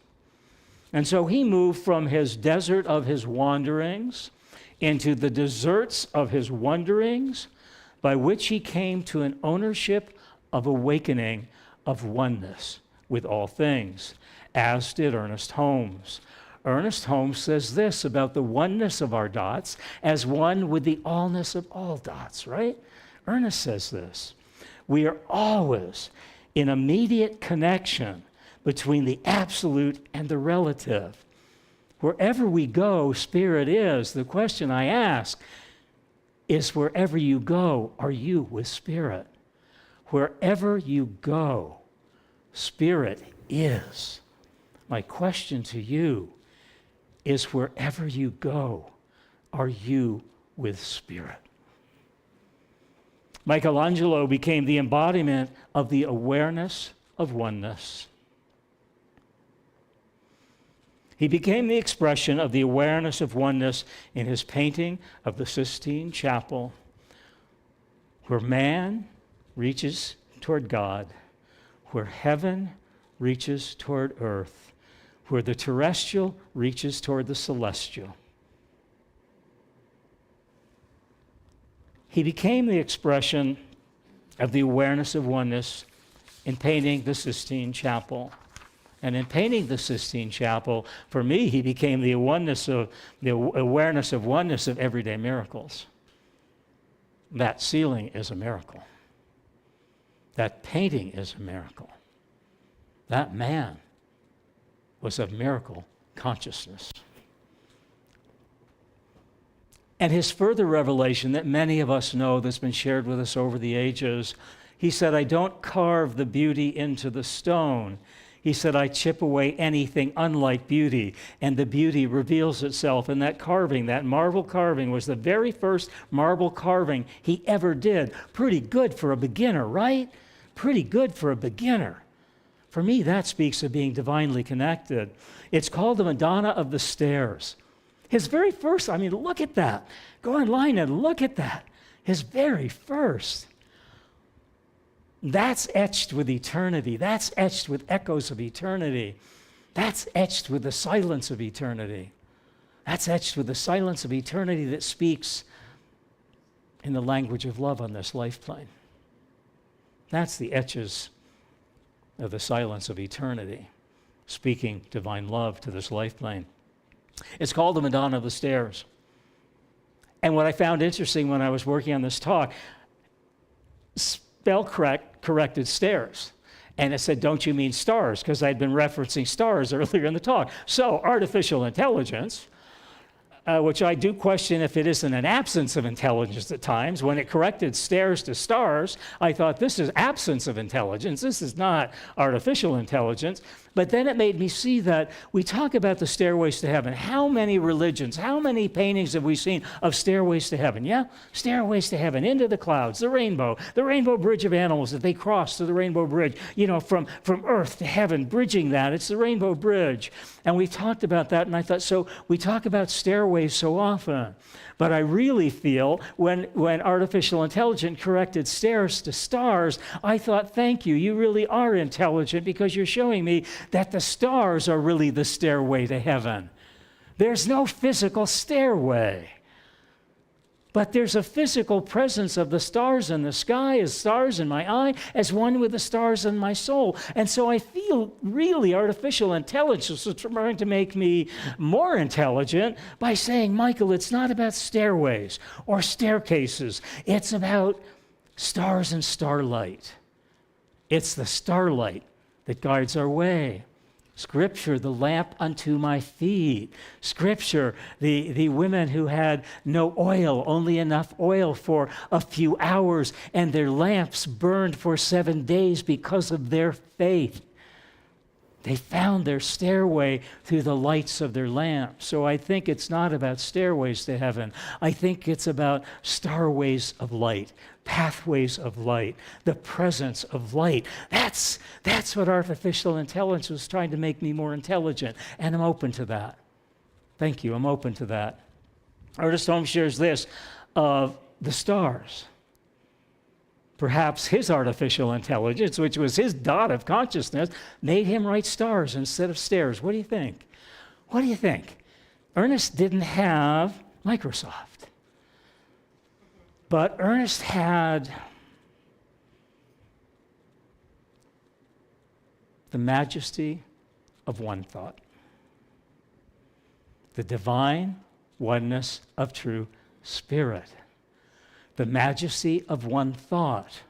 And so he moved from his desert of his wanderings into the deserts of his wonderings, by which he came to an ownership of awakening of oneness with all things, as did Ernest Holmes. Ernest Holmes says this about the oneness of our dots as one with the allness of all dots, right? Ernest says this: we are always in immediate connection between the absolute and the relative. Wherever we go, spirit is. The question I ask is, wherever you go, are you with spirit? Wherever you go, spirit is. My question to you is, wherever you go, are you with spirit? Michelangelo became the embodiment of the awareness of oneness. He became the expression of the awareness of oneness in his painting of the Sistine Chapel, where man reaches toward God, where heaven reaches toward earth, where the terrestrial reaches toward the celestial. He became the expression of the awareness of oneness in painting the Sistine Chapel. And in painting the Sistine Chapel, for me, he became the awareness of oneness of everyday miracles. That ceiling is a miracle. That painting is a miracle. That man was of miracle consciousness. And his further revelation that many of us know, that's been shared with us over the ages, he said, I don't carve the beauty into the stone. He said, I chip away anything unlike beauty, and the beauty reveals itself. And that carving, that marble carving, was the very first marble carving he ever did. Pretty good for a beginner, right? Pretty good for a beginner. For me, that speaks of being divinely connected. It's called the Madonna of the Stairs. His very first, look at that. Go online and look at that. His very first. That's etched with eternity. That's etched with echoes of eternity. That's etched with the silence of eternity. That's etched with the silence of eternity that speaks in the language of love on this life plane. That's the etches of the silence of eternity, speaking divine love to this life plane. It's called the Madonna of the Stairs. And what I found interesting when I was working on this talk, spell corrected stairs. And it said, don't you mean stars? Because I'd been referencing stars earlier in the talk. So artificial intelligence which I do question if it isn't an absence of intelligence at times. When it corrected stairs to stars, I thought, this is absence of intelligence. This is not artificial intelligence. But then it made me see that we talk about the stairways to heaven. How many religions, how many paintings have we seen of stairways to heaven? Yeah, stairways to heaven, into the clouds, the rainbow bridge of animals that they cross to the rainbow bridge, from earth to heaven, bridging that. It's the rainbow bridge. And we've talked about that, and I thought, so we talk about stairways so often. But I really feel when artificial intelligence corrected stairs to stars, I thought, thank you, you really are intelligent because you're showing me that the stars are really the stairway to heaven. There's no physical stairway, but there's a physical presence of the stars in the sky as stars in my eye, as one with the stars in my soul. And so I feel really artificial intelligence is trying to make me more intelligent by saying, Michael, it's not about stairways or staircases. It's about stars and starlight. It's the starlight that guides our way. Scripture, the lamp unto my feet. Scripture, the women who had no oil, only enough oil for a few hours, and their lamps burned for 7 days because of their faith. They found their stairway through the lights of their lamps. So I think it's not about stairways to heaven. I think it's about starways of light, pathways of light, the presence of light. That's what artificial intelligence was trying to make me more intelligent, and I'm open to that. Thank you, I'm open to that. Ernest Holmes shares this of the stars. Perhaps his artificial intelligence, which was his dot of consciousness, made him write stars instead of stairs. What do you think? What do you think? Ernest didn't have Microsoft, but Ernest had the majesty of one thought, the divine oneness of true spirit. The majesty of one thought,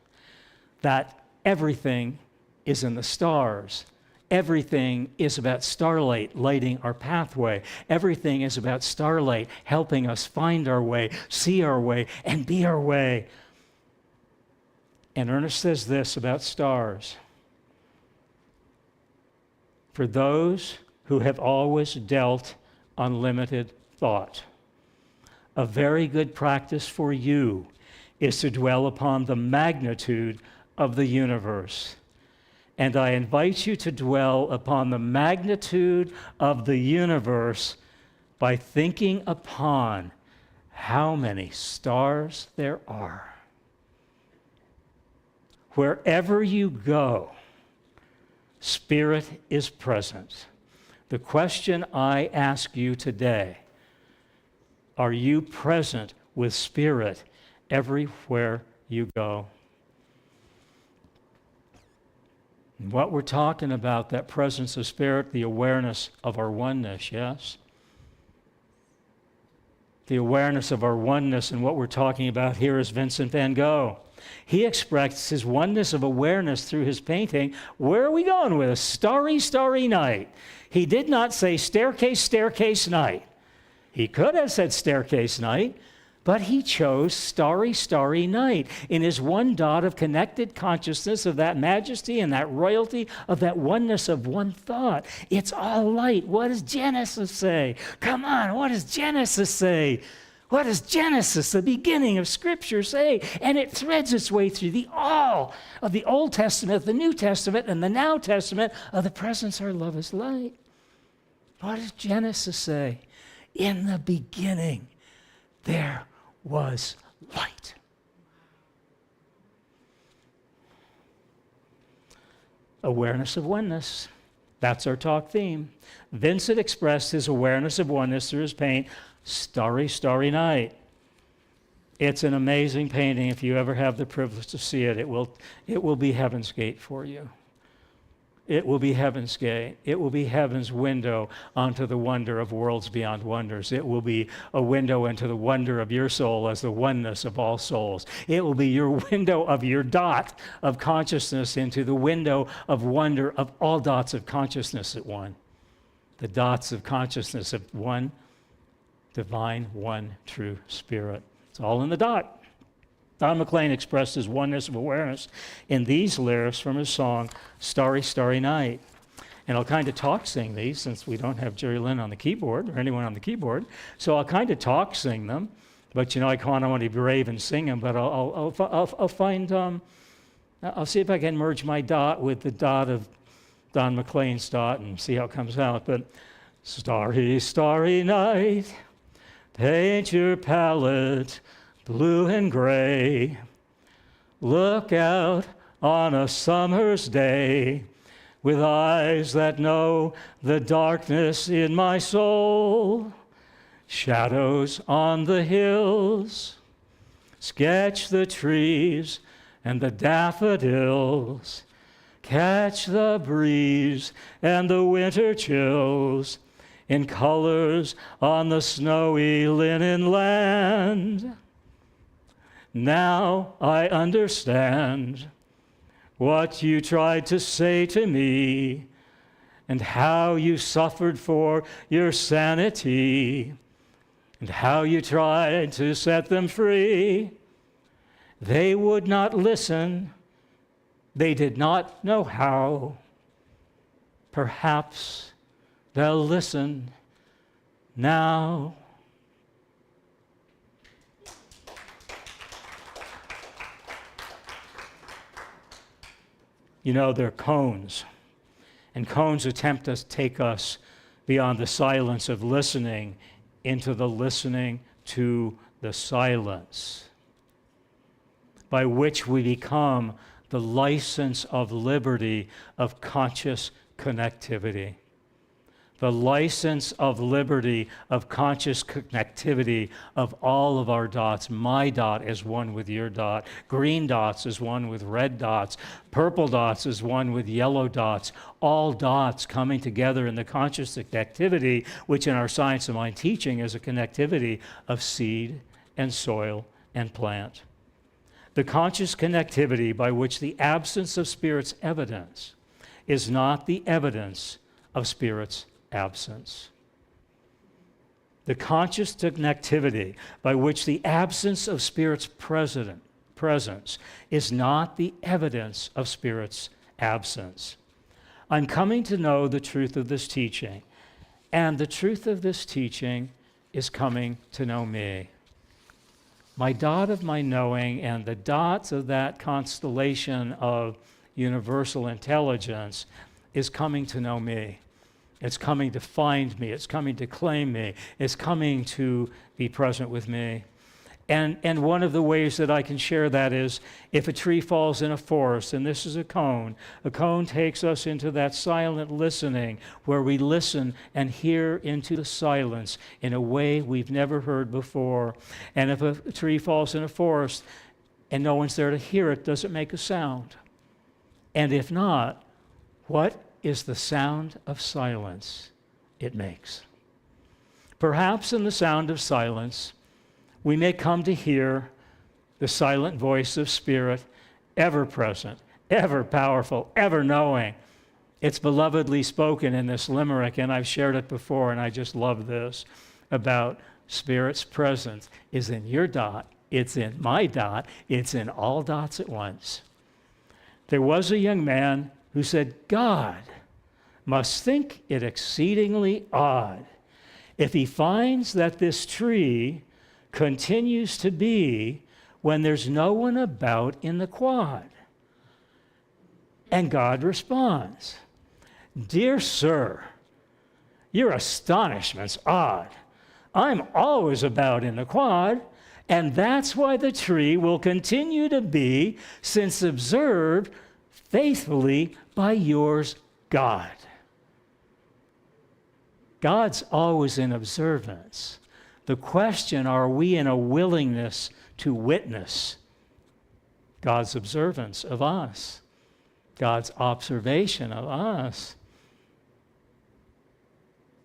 that everything is in the stars. Everything is about starlight lighting our pathway. Everything is about starlight helping us find our way, see our way, and be our way. And Ernest says this about stars. For those who have always dealt unlimited thought, a very good practice for you is to dwell upon the magnitude of the universe. And I invite you to dwell upon the magnitude of the universe by thinking upon how many stars there are. Wherever you go, Spirit is present. The question I ask you today, are you present with Spirit everywhere you go? And what we're talking about, that presence of Spirit, the awareness of our oneness, yes? The awareness of our oneness, and what we're talking about here is Vincent van Gogh. He expressed his oneness of awareness through his painting. Where are we going with this? Starry, starry night. He did not say staircase, staircase night. He could have said staircase night, but he chose starry, starry night in his one dot of connected consciousness of that majesty and that royalty of that oneness of one thought. It's all light. What does Genesis say? Come on, what does Genesis say? What does Genesis, the beginning of Scripture, say? And it threads its way through the all of the Old Testament, the New Testament, and the Now Testament of the presence our love is light. What does Genesis say? In the beginning, there was light. Awareness of oneness. That's our talk theme. Vincent expressed his awareness of oneness through his paint, Starry, Starry Night. It's an amazing painting. If you ever have the privilege to see it, it will be Heaven's Gate for you. It will be Heaven's Gate. It will be heaven's window onto the wonder of worlds beyond wonders. It will be a window into the wonder of your soul as the oneness of all souls. It will be your window of your dot of consciousness into the window of wonder of all dots of consciousness at one. The dots of consciousness of one divine, one, true Spirit. It's all in the dot. Don McLean expressed his oneness of awareness in these lyrics from his song, Starry, Starry Night. And I'll kind of talk sing these since we don't have Jerry Lynn on the keyboard or anyone on the keyboard. So I'll kind of talk sing them. But I kind of want to be brave and sing them. But I'll find, I'll see if I can merge my dot with the dot of Don McLean's dot and see how it comes out. But starry, starry night, paint your palette blue and gray. Look out on a summer's day with eyes that know the darkness in my soul. Shadows on the hills, sketch the trees and the daffodils. Catch the breeze and the winter chills in colors on the snowy linen land. Now I understand what you tried to say to me and how you suffered for your sanity and how you tried to set them free. They would not listen. They did not know how. Perhaps they'll listen now. They're cones, and cones attempt to take us beyond the silence of listening into the listening to the silence, by which we become the license of liberty of conscious connectivity. The license of liberty of conscious connectivity of all of our dots. My dot is one with your dot. Green dots is one with red dots. Purple dots is one with yellow dots. All dots coming together in the conscious connectivity, which in our Science of Mind teaching is a connectivity of seed and soil and plant. The conscious connectivity by which the absence of Spirit's evidence is not the evidence of Spirit's absence. The conscious connectivity by which the absence of Spirit's presence is not the evidence of Spirit's absence. I'm coming to know the truth of this teaching, and the truth of this teaching is coming to know me. My dot of my knowing and the dots of that constellation of universal intelligence is coming to know me. It's coming to find me. It's coming to claim me. It's coming to be present with me. And one of the ways that I can share that is if a tree falls in a forest, and this is a cone takes us into that silent listening where we listen and hear into the silence in a way we've never heard before. And if a tree falls in a forest and no one's there to hear it, does it make a sound? And if not, what is the sound of silence it makes? Perhaps in the sound of silence, we may come to hear the silent voice of Spirit, ever present, ever powerful, ever knowing. It's belovedly spoken in this limerick, and I've shared it before, and I just love this, about Spirit's presence is in your dot, it's in my dot, it's in all dots at once. There was a young man who said, God must think it exceedingly odd if he finds that this tree continues to be when there's no one about in the quad. And God responds, Dear sir, your astonishment's odd. I'm always about in the quad, and that's why the tree will continue to be, since observed faithfully by yours, God. God's always in observance. The question, are we in a willingness to witness God's observance of us, God's observation of us,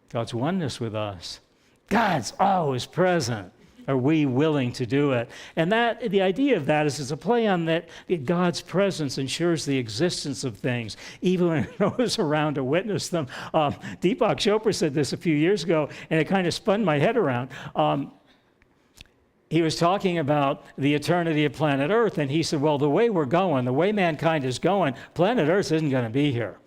God's oneness with us? God's always present. Are we willing to do it? And that the idea of that is it's a play on that God's presence ensures the existence of things, even when no one's around to witness them. Deepak Chopra said this a few years ago, and it kind of spun my head around. He was talking about the eternity of planet Earth, and he said, well, the way we're going, the way mankind is going, planet Earth isn't going to be here.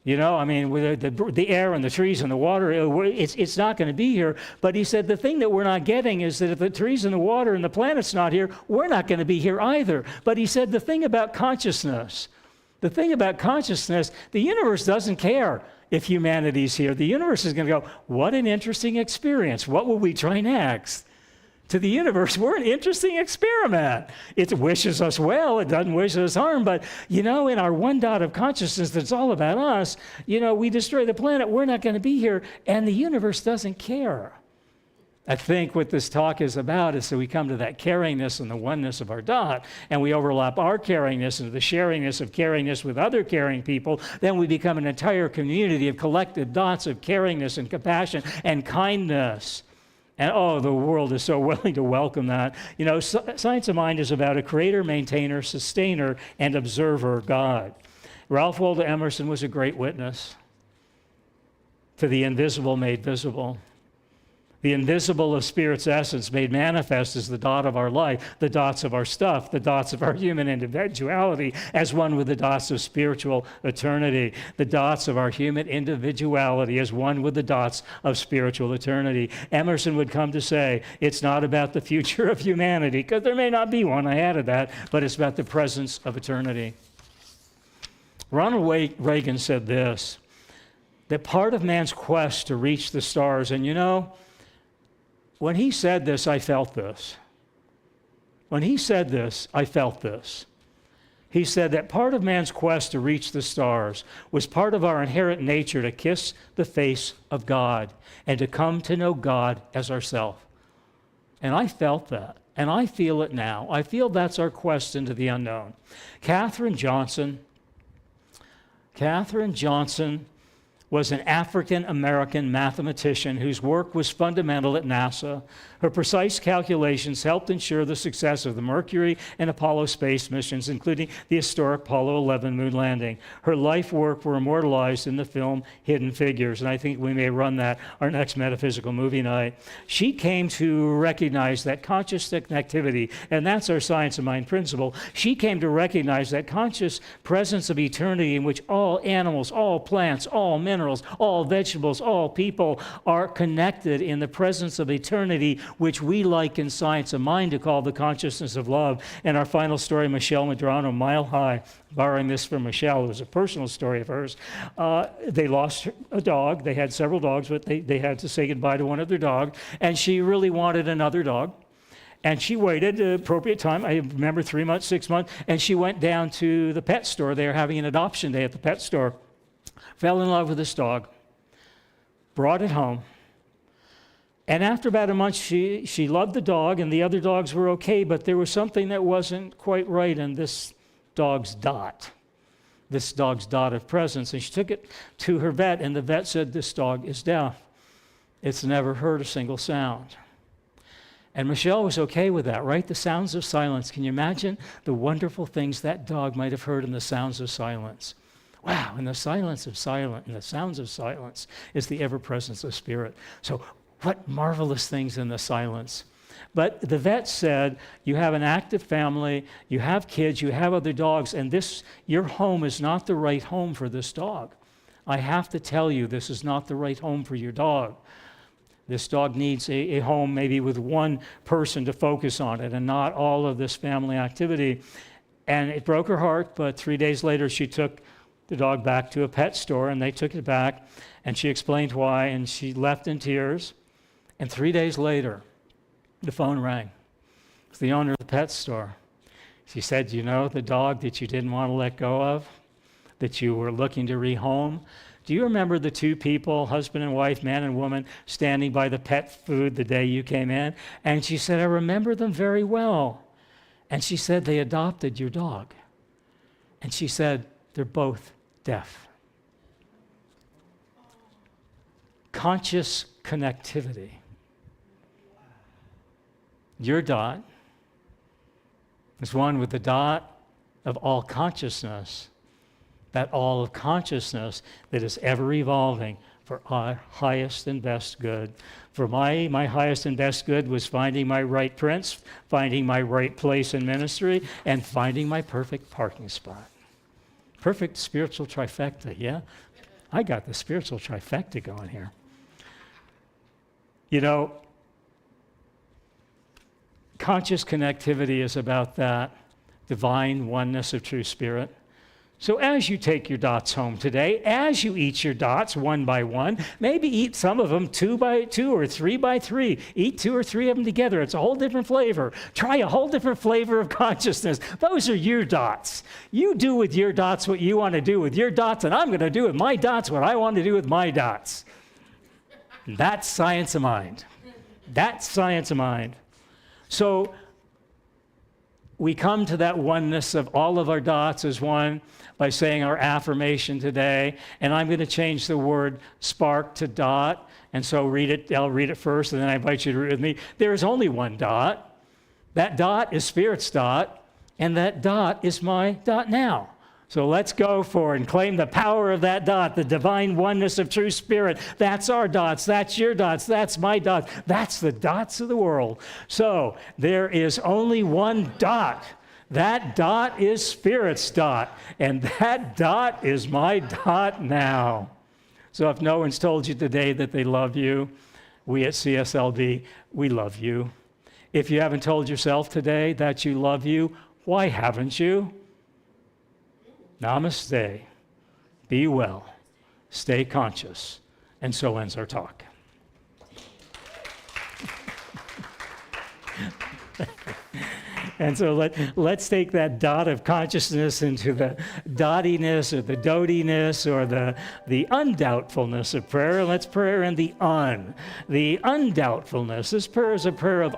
You know, I mean, with the air and the trees and the water, it's not going to be here. But he said the thing that we're not getting is that if the trees and the water and the planet's not here, we're not going to be here either. But he said the thing about consciousness, the universe doesn't care if humanity's here. The universe is going to go, what an interesting experience. What will we try next? To the universe, we're an interesting experiment. It wishes us well, it doesn't wish us harm, but in our one dot of consciousness that's all about us, we destroy the planet, we're not going to be here, and the universe doesn't care. I think what this talk is about is that we come to that caringness and the oneness of our dot, and we overlap our caringness into the sharingness of caringness with other caring people, then we become an entire community of collective dots of caringness and compassion and kindness. And the world is so willing to welcome that. Science of Mind is about a creator, maintainer, sustainer, and observer God. Ralph Waldo Emerson was a great witness to the invisible made visible. The invisible of Spirit's essence made manifest as the dot of our life, the dots of our stuff, the dots of our human individuality, as one with the dots of spiritual eternity, the dots of our human individuality as one with the dots of spiritual eternity. Emerson would come to say, it's not about the future of humanity, because there may not be one, I added that, but it's about the presence of eternity. Ronald Reagan said this, that part of man's quest to reach the stars, and when he said this, I felt this. When he said this, I felt this. He said that part of man's quest to reach the stars was part of our inherent nature to kiss the face of God and to come to know God as ourself. And I felt that, and I feel it now. I feel that's our quest into the unknown. Katherine Johnson was an African-American mathematician whose work was fundamental at NASA. Her precise calculations helped ensure the success of the Mercury and Apollo space missions, including the historic Apollo 11 moon landing. Her life work were immortalized in the film Hidden Figures, and I think we may run that our next metaphysical movie night. She came to recognize that conscious connectivity, and that's our Science of Mind principle. She came to recognize that conscious presence of eternity in which all animals, all plants, all minerals, all vegetables, all people are connected in the presence of eternity, which we like in Science of Mind to call the consciousness of love. And our final story, Michelle Medrano, Mile High, borrowing this from Michelle, it was a personal story of hers. They lost a dog. They had several dogs, but they had to say goodbye to one of their dogs, and she really wanted another dog. And she waited the appropriate time, I remember 3 months, 6 months, and she went down to the pet store. They were having an adoption day at the pet store. Fell in love with this dog, brought it home, and after about a month, she loved the dog, and the other dogs were okay, but there was something that wasn't quite right in this dog's dot of presence, and she took it to her vet, and the vet said, this dog is deaf. It's never heard a single sound. And Michelle was okay with that, right? The sounds of silence. Can you imagine the wonderful things that dog might have heard in the sounds of silence? Wow, in the silence of silence, in the sounds of silence is the ever-presence of Spirit. So what marvelous things in the silence. But the vet said, you have an active family, you have kids, you have other dogs, and your home is not the right home for this dog. I have to tell you, this is not the right home for your dog. This dog needs a home maybe with one person to focus on it and not all of this family activity. And it broke her heart, but 3 days later she took the dog back to a pet store, and they took it back, and she explained why, and she left in tears. And 3 days later, the phone rang. It was the owner of the pet store. She said, the dog that you didn't want to let go of, that you were looking to rehome, do you remember the two people, husband and wife, man and woman, standing by the pet food the day you came in? And she said, I remember them very well. And she said, they adopted your dog. And she said, they're both deaf. Conscious connectivity. Your dot is one with the dot of all consciousness, that all of consciousness that is ever evolving for our highest and best good. For my highest and best good was finding my right prince, finding my right place in ministry, and finding my perfect parking spot. Perfect spiritual trifecta, yeah? I got the spiritual trifecta going here. You know, conscious connectivity is about that divine oneness of true spirit. So as you take your dots home today, as you eat your dots one by one, maybe eat some of them 2 by 2 or 3 by 3. Eat 2 or 3 of them together. It's a whole different flavor. Try a whole different flavor of consciousness. Those are your dots. You do with your dots what you want to do with your dots, and I'm going to do with my dots what I want to do with my dots. That's science of mind. That's science of mind. So we come to that oneness of all of our dots as one by saying our affirmation today. And I'm going to change the word spark to dot. And so read it. I'll read it first, and then I invite you to read with me. There is only one dot. That dot is Spirit's dot, and that dot is my dot now. So let's go for it and claim the power of that dot, the divine oneness of true spirit. That's our dots. That's your dots. That's my dots. That's the dots of the world. So there is only one dot. That dot is Spirit's dot, and that dot is my dot now. So if no one's told you today that they love you, we at CSLD, we love you. If you haven't told yourself today that you love you, why haven't you? Namaste. Be well. Stay conscious. And so ends our talk. And so let's take that dot of consciousness into the dottiness or the dotiness or the undoubtfulness of prayer. And let's pray in the undoubtfulness. This prayer is a prayer of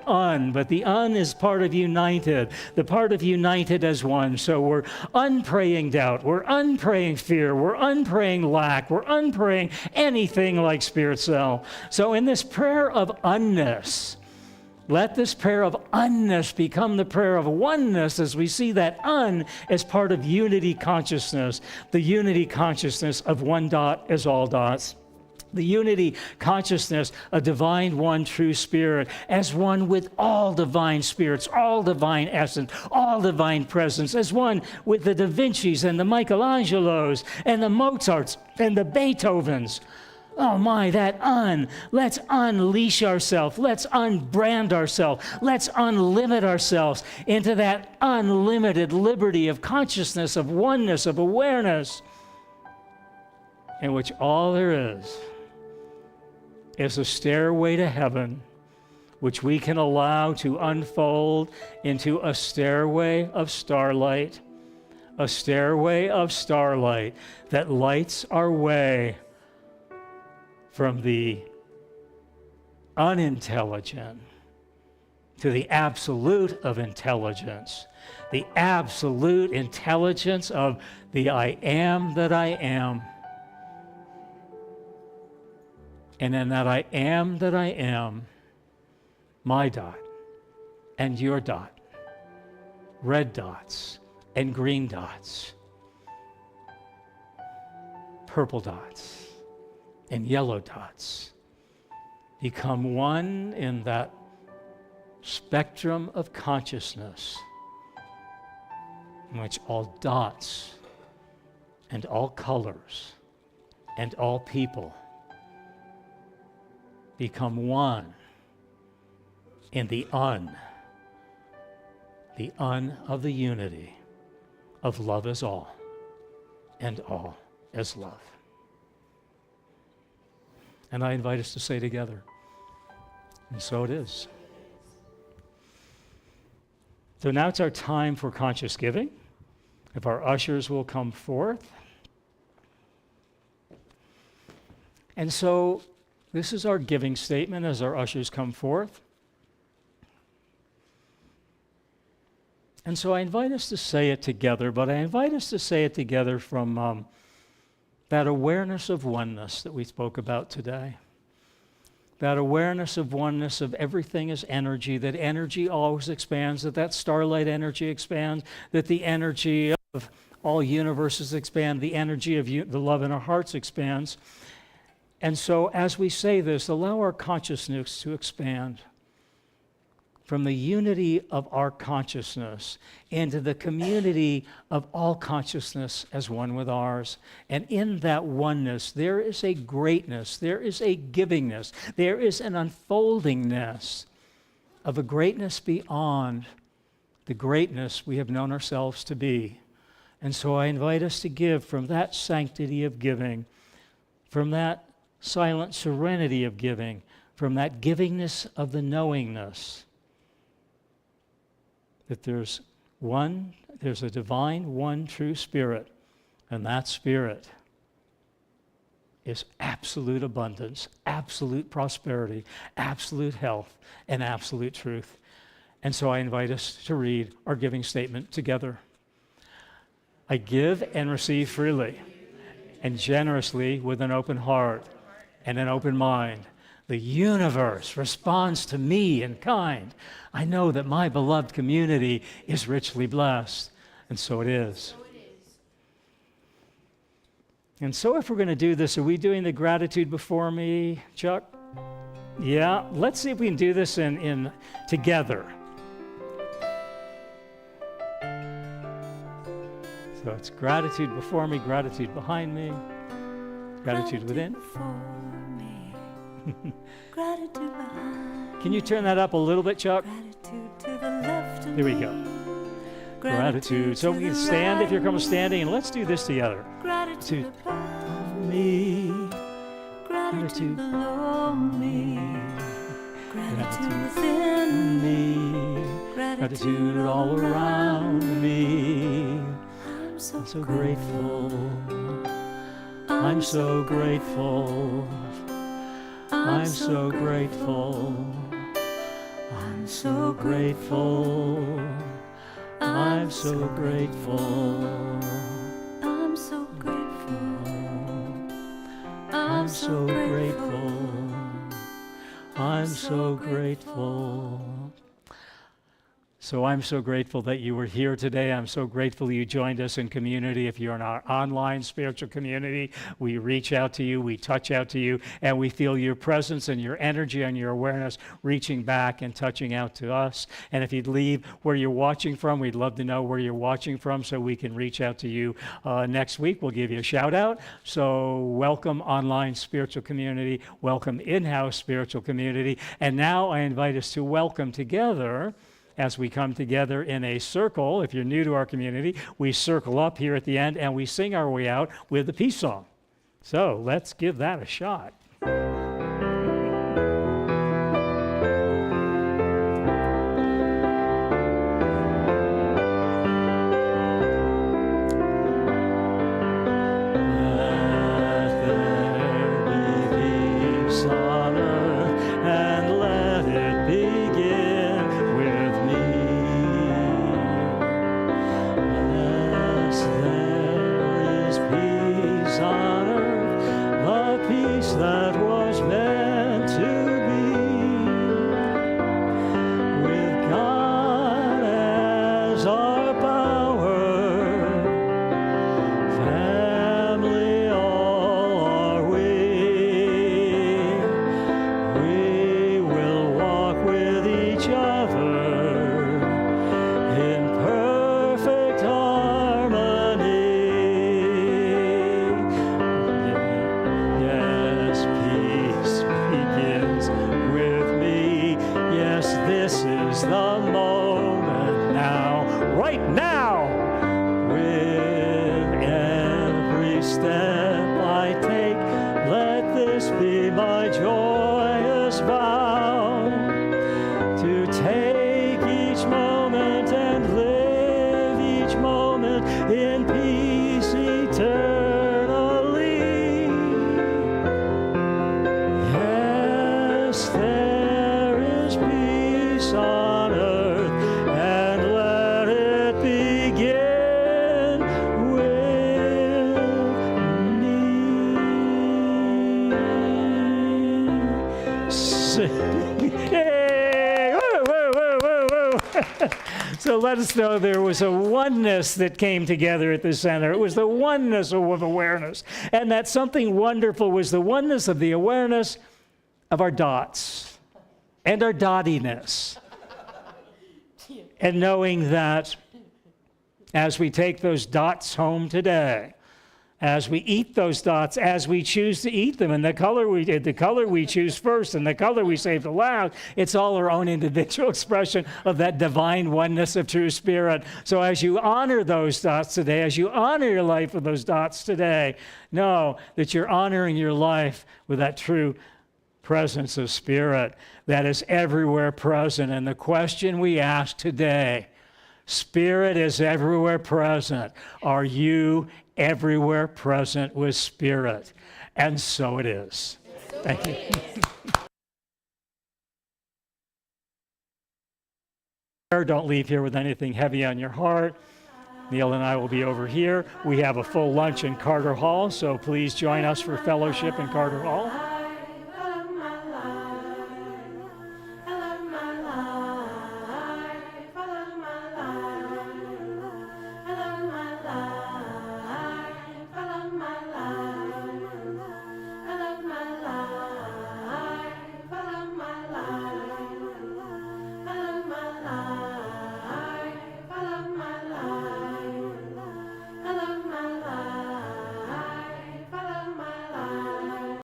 but the is part of united, the part of united as one. So we're unpraying doubt, we're unpraying fear, we're unpraying lack, we're unpraying anything like spirit self. So in this prayer of unness, let this prayer of unness become the prayer of oneness as we see that as part of unity consciousness, the unity consciousness of one dot as all dots. The unity consciousness, a divine one true spirit, as one with all divine spirits, all divine essence, all divine presence, as one with the Da Vinci's and the Michelangelos and the Mozarts and the Beethovens. Oh my, that let's unleash ourselves. Let's unbrand ourselves. Let's unlimit ourselves into that unlimited liberty of consciousness, of oneness, of awareness, in which all there is a stairway to heaven, which we can allow to unfold into a stairway of starlight that lights our way from the unintelligent to the absolute of intelligence, the absolute intelligence of the I am that I am. And in that I am, my dot and your dot, red dots and green dots, purple dots and yellow dots become one in that spectrum of consciousness in which all dots and all colors and all people become one in the of the unity of love as all and all as love. And I invite us to say together, and so it is. So now it's our time for conscious giving. If our ushers will come forth. And so this is our giving statement as our ushers come forth. And so I invite us to say it together, but I invite us to say it together from that awareness of oneness that we spoke about today. that awareness of oneness, of everything is energy, that energy always expands, that starlight energy expands, that the energy of all universes expand, the energy of the love in our hearts expands. And so as we say this, allow our consciousness to expand from the unity of our consciousness into the community of all consciousness as one with ours. And in that oneness, there is a greatness, there is a givingness, there is an unfoldingness of a greatness beyond the greatness we have known ourselves to be. And so I invite us to give from that sanctity of giving, from that silent serenity of giving, from that givingness of the knowingness, that there's a divine, one true spirit, and that spirit is absolute abundance, absolute prosperity, absolute health, and absolute truth. And so I invite us to read our giving statement together. I give and receive freely and generously with an open heart and an open mind. The universe responds to me in kind. I know that my beloved community is richly blessed, and so it is. And so if we're going to do this, are we doing the gratitude before me, Chuck? Yeah, let's see if we can do this in together. So it's gratitude before me, gratitude behind me, gratitude within. Gratitude behind. Can you turn that up a little bit, Chuck? Gratitude to the left of Here we me. go. Gratitude. So we can stand if you're coming standing, and let's do this together. Gratitude To above me, gratitude below me. Gratitude Gratitude within me, gratitude all around me. I'm so, I'm so grateful. I'm so grateful. I'm so grateful. I'm so grateful. I'm so grateful. I'm so grateful. I'm so grateful. I'm so grateful. So I'm so grateful that you were here today. I'm so grateful you joined us in community. If you're in our online spiritual community, we reach out to you, we touch out to you, and we feel your presence and your energy and your awareness reaching back and touching out to us. And if you'd leave where you're watching from, we'd love to know where you're watching from so we can reach out to you next week. We'll give you a shout out. So welcome online spiritual community, welcome in-house spiritual community. And now I invite us to welcome together as we come together in a circle. If you're new to our community, we circle up here at the end and we sing our way out with the peace song. So let's give that a shot. to let us know there was a oneness that came together at the center. It was the oneness of awareness. And that something wonderful was the oneness of the awareness of our dots and our dottiness. And knowing that as we take those dots home today, as we eat those dots, as we choose to eat them, and the color we choose first and the color we save to last, it's all our own individual expression of that divine oneness of true spirit. So as you honor those dots today, as you honor your life with those dots today, know that you're honoring your life with that true presence of spirit that is everywhere present. And the question we ask today, spirit is everywhere present. Are you everywhere present with spirit? And so it is. Thank you. Don't leave here with anything heavy on your heart. Neil and I will be over here. We have a full lunch in Carter Hall, so please join us for fellowship in Carter Hall.